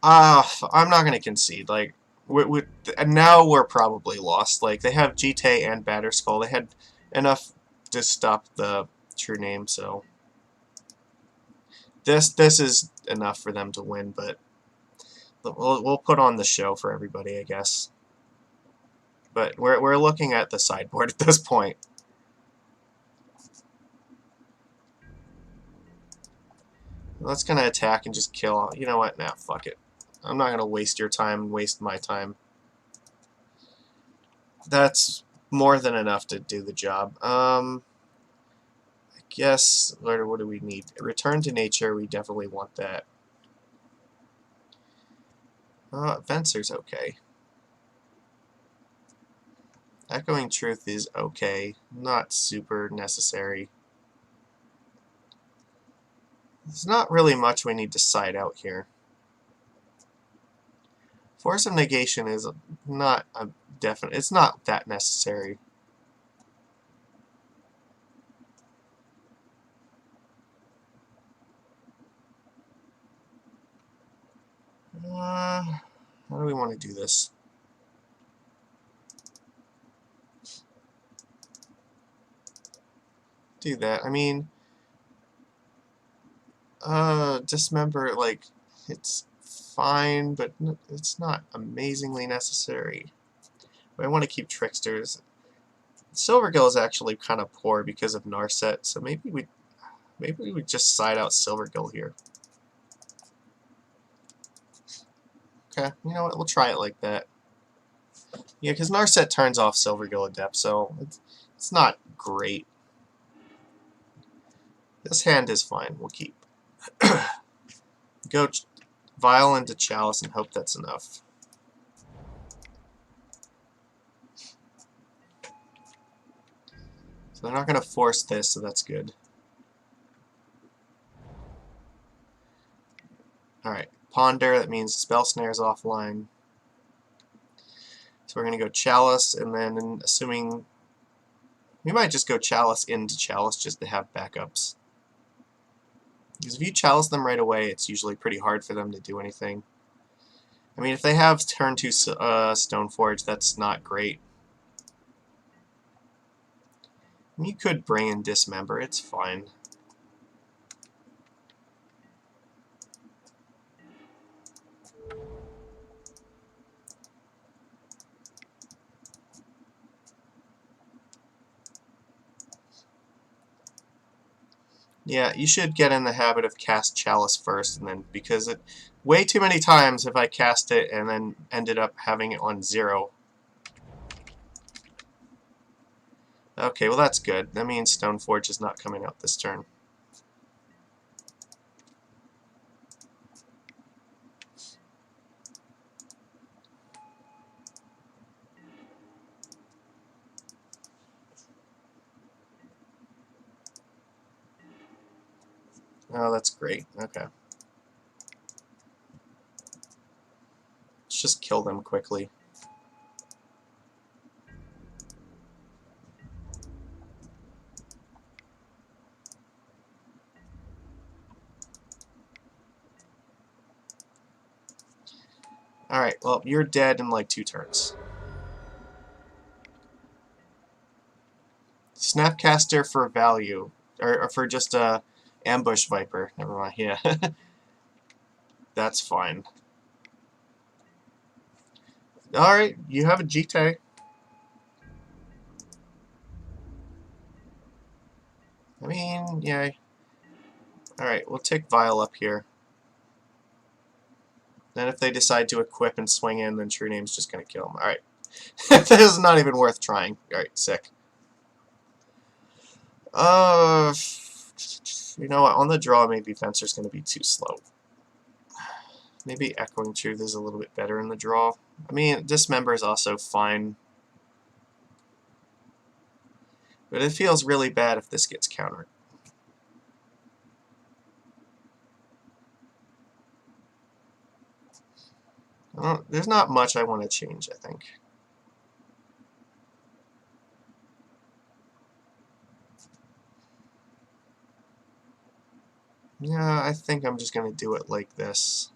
I'm not going to concede. Like, now we're probably lost. Like, they have GT and Batterskull. They had enough to stop the True Name, so this is enough for them to win, but we'll put on the show for everybody, I guess. But we're looking at the sideboard at this point. Let's gonna attack and just kill. You know what? Nah, fuck it. I'm not gonna waste your time, waste my time. That's more than enough to do the job. I guess what do we need? Return to nature. We definitely want that. Venser's okay. Echoing Truth is okay. Not super necessary. There's not really much we need to side out here. Force of Negation is not a definite. It's not that necessary. How do we want to do this? Do that. I mean, Dismember, like, it's fine, but it's not amazingly necessary. But I want to keep Tricksters. Silvergill is actually kind of poor because of Narset, so maybe we just side out Silvergill here. Okay, you know what? We'll try it like that. Yeah, because Narset turns off Silvergill Adept, so it's not great. This hand is fine. We'll keep. Go Vial into Chalice and hope that's enough. So they're not going to force this, so that's good. Alright, Ponder, that means Spell Snare's offline. So we're going to go Chalice, and then assuming... We might just go Chalice into Chalice just to have backups. Because if you Chalice them right away, it's usually pretty hard for them to do anything. I mean, if they have turn 2 Stoneforge, that's not great. You could bring in Dismember, it's fine. Yeah, you should get in the habit of cast Chalice first, and then, because way too many times have I cast it and then ended up having it on 0. Okay, well that's good. That means Stoneforge is not coming out this turn. Oh, that's great. Okay. Let's just kill them quickly. Alright, well, you're dead in like 2 turns. Snapcaster for value. Or for just a ambush viper. Never mind, yeah. That's fine. Alright, you have a GT. I mean, yeah. Alright, we'll take Vile up here. Then if they decide to equip and swing in, then True Name's just going to kill them. Alright. This is not even worth trying. Alright, sick. You know what? On the draw, maybe Fencer's going to be too slow. Maybe Echoing Truth is a little bit better in the draw. I mean, Dismember is also fine. But it feels really bad if this gets countered. There's not much I want to change, I think. Yeah, I think I'm just going to do it like this.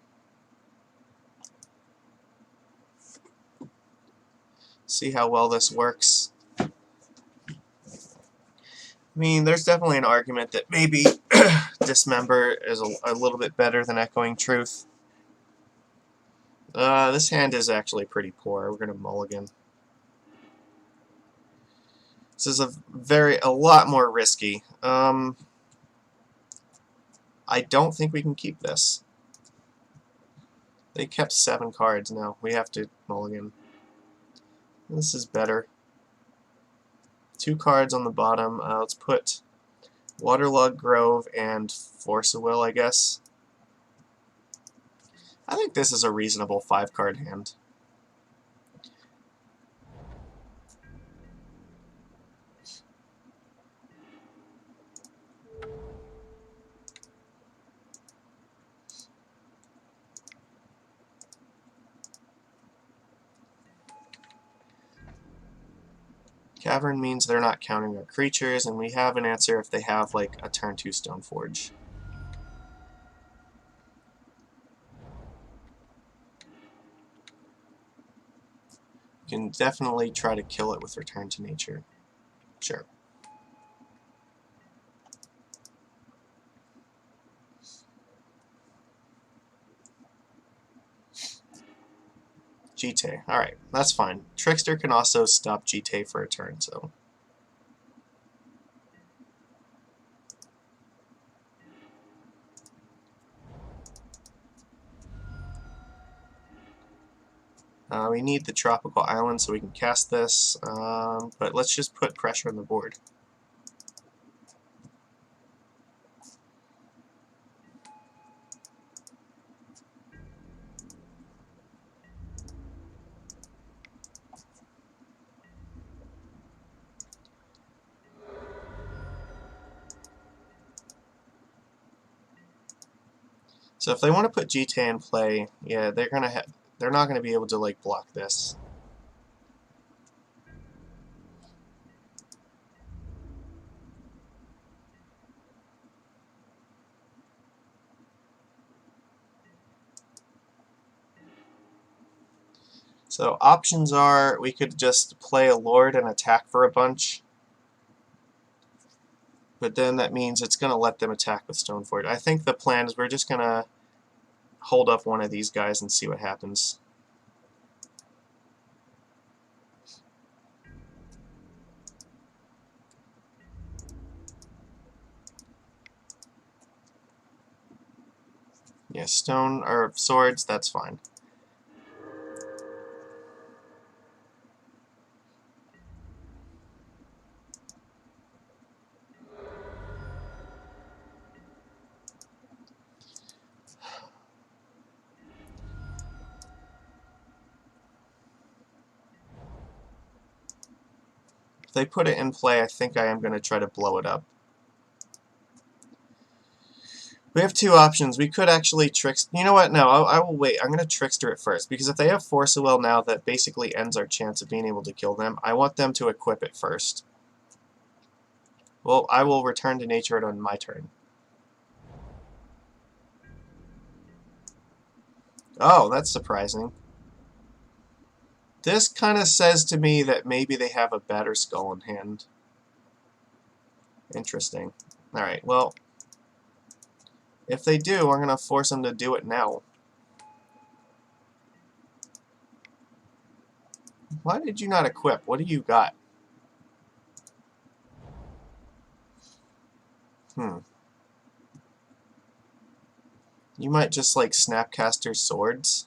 See how well this works. I mean, there's definitely an argument that maybe Dismember is a little bit better than Echoing Truth. This hand is actually pretty poor. We're going to mulligan. This is a lot more risky. I don't think we can keep this. They kept 7 cards now. We have to mulligan. This is better. 2 cards on the bottom. Let's put Waterlogged Grove and Force of Will, I guess. I think this is a reasonable 5-card hand. Cavern means they're not counting our creatures, and we have an answer if they have like a turn 2 Stoneforge. You can definitely try to kill it with Return to Nature. Sure. GT. Alright, that's fine. Trickster can also stop GT for a turn, so. We need the Tropical Island so we can cast this, but let's just put pressure on the board. So if they want to put GT in play, yeah, they're not gonna be able to like block this. So options are we could just play a Lord and attack for a bunch, but then that means it's going to let them attack with Stoneforge. I think the plan is we're just going to hold up one of these guys and see what happens. Yeah, stone or swords, that's fine. they put it in play, I think I am going to try to blow it up. We have two options. We could actually trickster. You know what? No, I will wait. I'm going to trickster it first, because if they have Force of Will now, that basically ends our chance of being able to kill them. I want them to equip it first. Well, I will return to nature it on my turn. Oh, that's surprising. This kind of says to me that maybe they have a Batter Skull in hand. Interesting. Alright, well, if they do, I'm going to force them to do it now. Why did you not equip? What do you got? You might just like Snapcaster Swords.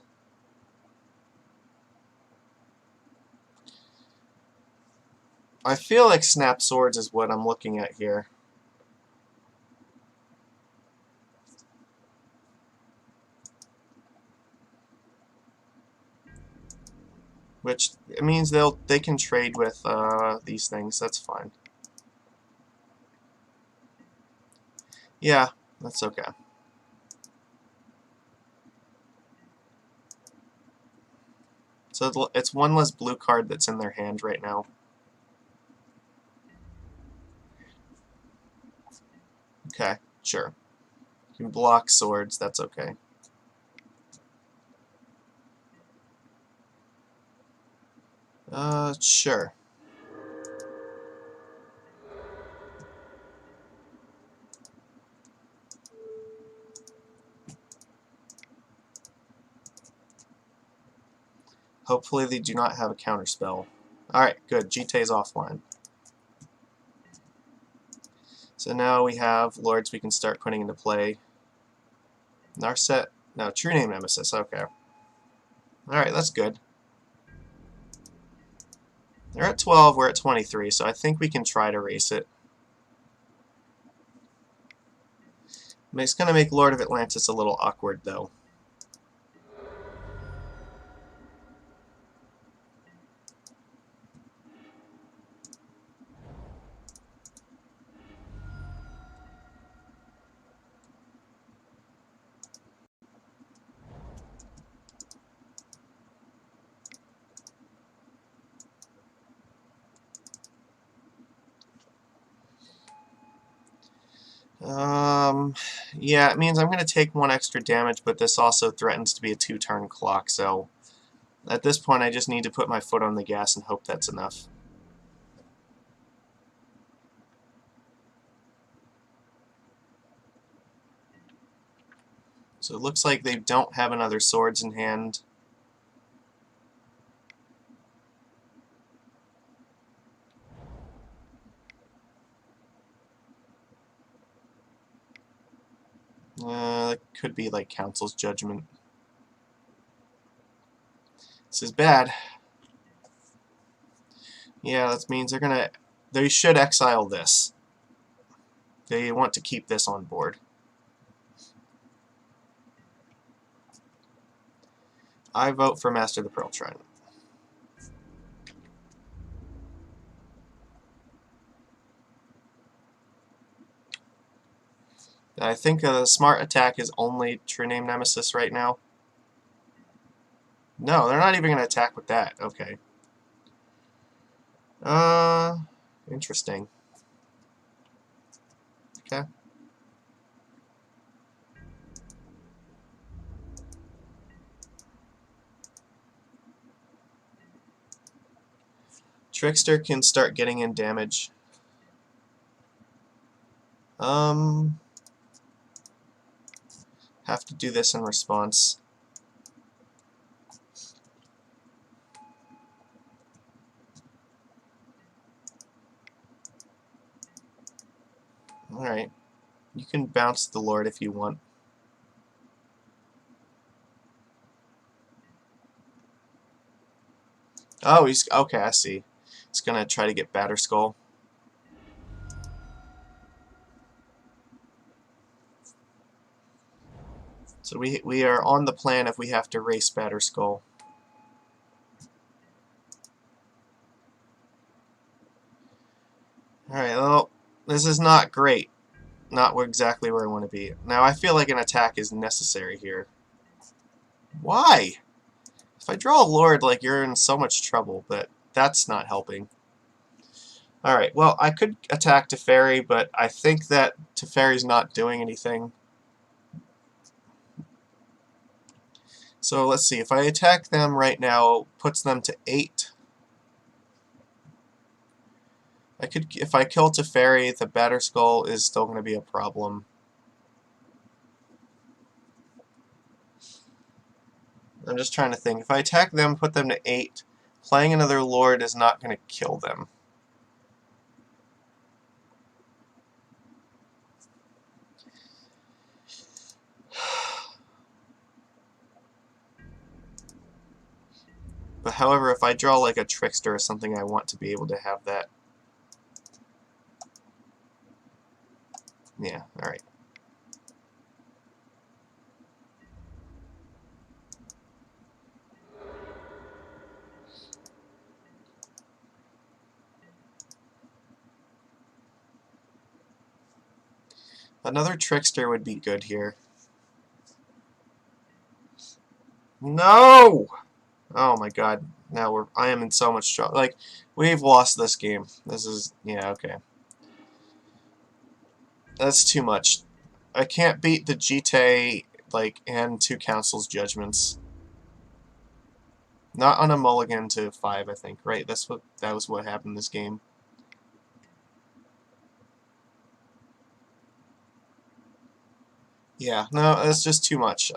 I feel like Snap Swords is what I'm looking at here. Which it means they can trade with these things. That's fine. Yeah, that's okay. So it's one less blue card that's in their hand right now. Okay, sure. You can block swords, that's okay. Sure. Hopefully they do not have a counterspell. Alright, good. Jite's offline. So now we have lords we can start putting into play. Narset? No, True Name Nemesis, okay. Alright, that's good. They're at 12, we're at 23, so I think we can try to race it. It's going to make Lord of Atlantis a little awkward, though. Yeah, it means I'm going to take one extra damage, but this also threatens to be a 2-turn clock, so at this point I just need to put my foot on the gas and hope that's enough. So it looks like they don't have another swords in hand. That could be like Council's Judgment. This is bad. Yeah, that means they should exile this. They want to keep this on board. I vote for Master of the Pearl Trident. I think the smart attack is only True Name Nemesis right now. No, they're not even going to attack with that. Okay. Interesting. Okay. Trickster can start getting in damage. Have to do this in response. Alright. You can bounce the Lord if you want. Oh, he's... Okay, I see. He's gonna try to get Batter Skull. So we are on the plan if we have to race Batter Skull. Alright, well, this is not great. Not exactly where I want to be. Now, I feel like an attack is necessary here. Why? If I draw a Lord, like, you're in so much trouble, but that's not helping. Alright, well, I could attack Teferi, but I think that Teferi's not doing anything. So let's see, if I attack them right now, puts them to 8. If I kill Teferi, the Batterskull is still going to be a problem. I'm just trying to think. If I attack them, put them to 8, playing another Lord is not going to kill them. But however, if I draw like a Trickster or something, I want to be able to have that. Yeah, alright. Another Trickster would be good here. No! Oh my god. Now I am in so much trouble. Like, we've lost this game. This is, yeah, okay. That's too much. I can't beat the Jite, like, and 2 Council's Judgments. Not on a mulligan to 5, I think. Right, that was what happened this game. Yeah, no, that's just too much.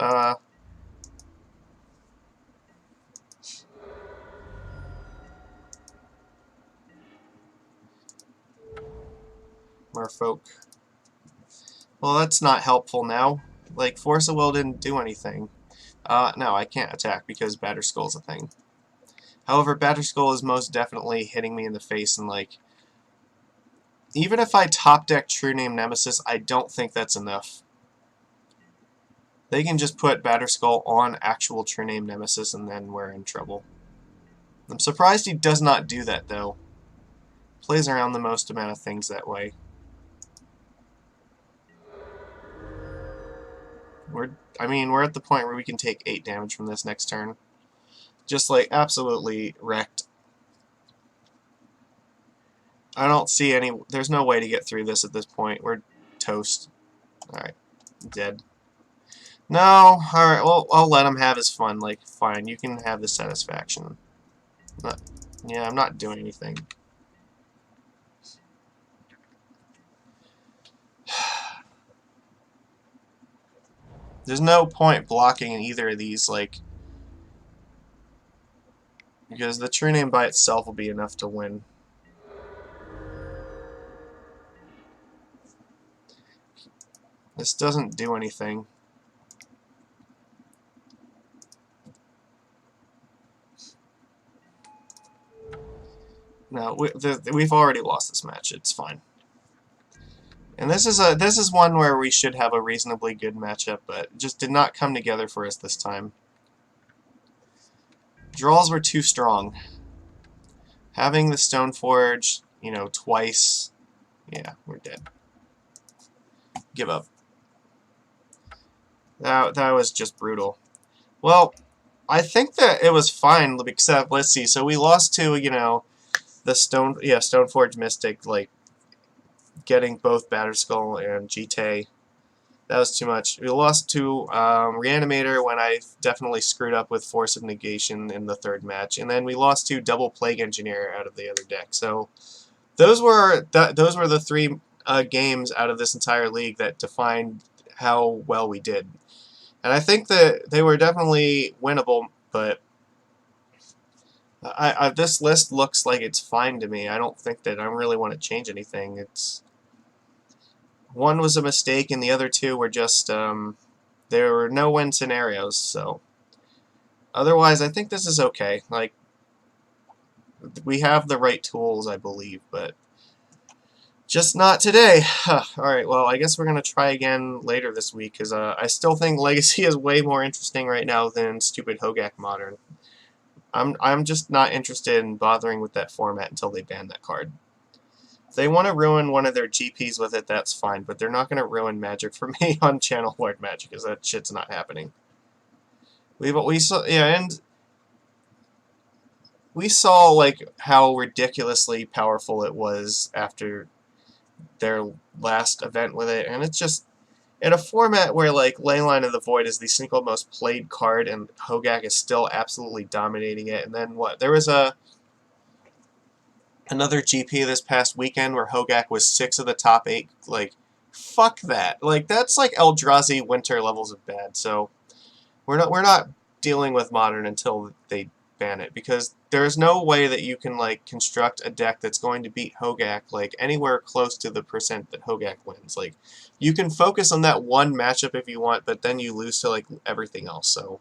Merfolk. Well, that's not helpful now. Like, Force of Will didn't do anything. No, I can't attack because Batterskull's a thing. However, Batterskull is most definitely hitting me in the face, and, like, even if I top deck True Name Nemesis, I don't think that's enough. They can just put Batterskull on actual True Name Nemesis, and then we're in trouble. I'm surprised he does not do that, though. Plays around the most amount of things that way. We're at the point where we can take 8 damage from this next turn. Just, like, absolutely wrecked. I don't see any... There's no way to get through this at this point. We're toast. Alright. Dead. No! Alright, well, I'll let him have his fun. Like, fine, you can have the satisfaction. Yeah, I'm not doing anything. There's no point blocking in either of these, like... Because the True Name by itself will be enough to win. This doesn't do anything. No, we've already lost this match. It's fine. And this is one where we should have a reasonably good matchup, but it just did not come together for us this time. Draws were too strong. Having the Stoneforge, you know, twice, yeah, we're dead. Give up. That was just brutal. Well, I think that it was fine, except, let's see, so we lost to, you know, the Stoneforge Mystic, like, getting both Batterskull and Jite. That was too much. We lost to Reanimator when I definitely screwed up with Force of Negation in the 3rd match, and then we lost to double Plague Engineer out of the other deck. So those were the 3 games out of this entire league that defined how well we did. And I think that they were definitely winnable, but this list looks like it's fine to me. I don't think that I really want to change anything. One was a mistake, and the other 2 were just, there were no-win scenarios, so... Otherwise, I think this is okay. Like, we have the right tools, I believe, but... Just not today. Alright, well, I guess we're going to try again later this week, because I still think Legacy is way more interesting right now than stupid Hogak Modern. I'm just not interested in bothering with that format until they ban that card. If they want to ruin one of their GPs with it, that's fine, but they're not going to ruin Magic for me on Channel Lord Magic, because that shit's not happening. We saw, yeah, and we saw like how ridiculously powerful it was after their last event with it, and it's just in a format where like Leyline of the Void is the single most played card, and Hogak is still absolutely dominating it. And then what? There was another GP this past weekend where Hogak was 6 of the top 8. Like, fuck that. Like that's like Eldrazi winter levels of bad. So we're not dealing with Modern until they ban it, because there's no way that you can like construct a deck that's going to beat Hogak like anywhere close to the percent that Hogak wins. Like you can focus on that one matchup if you want, but then you lose to like everything else. So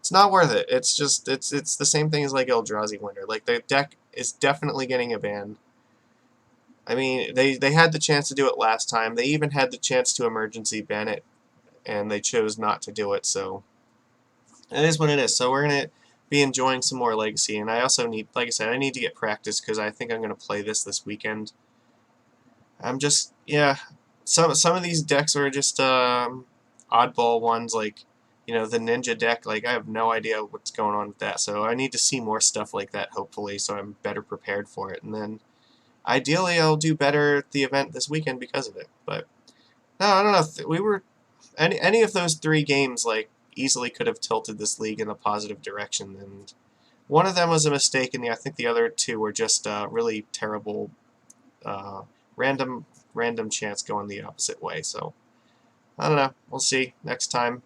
it's not worth it. It's just it's the same thing as like Eldrazi Winter. Like the deck is definitely getting a ban. I mean, they had the chance to do it last time. They even had the chance to emergency ban it, and they chose not to do it. So it is what it is. So we're gonna be enjoying some more Legacy, and I also need, like I said, I need to get practice because I think I'm gonna play this weekend. I'm just, yeah. Some of these decks are just oddball ones, like the Ninja deck. Like I have no idea what's going on with that, so I need to see more stuff like that. Hopefully, so I'm better prepared for it, and then ideally I'll do better at the event this weekend because of it. But no, I don't know. We were any of those 3 games like easily could have tilted this league in a positive direction, and one of them was a mistake, and I think the other 2 were just really terrible, uh, random chance going the opposite way. So I don't know. We'll see next time.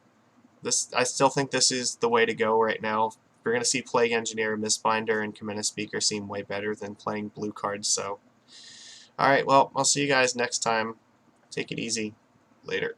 I still think this is the way to go right now. We're gonna see Plague Engineer, Mistbinder, and Commander Speaker seem way better than playing blue cards. So all right, well, I'll see you guys next time. Take it easy. Later.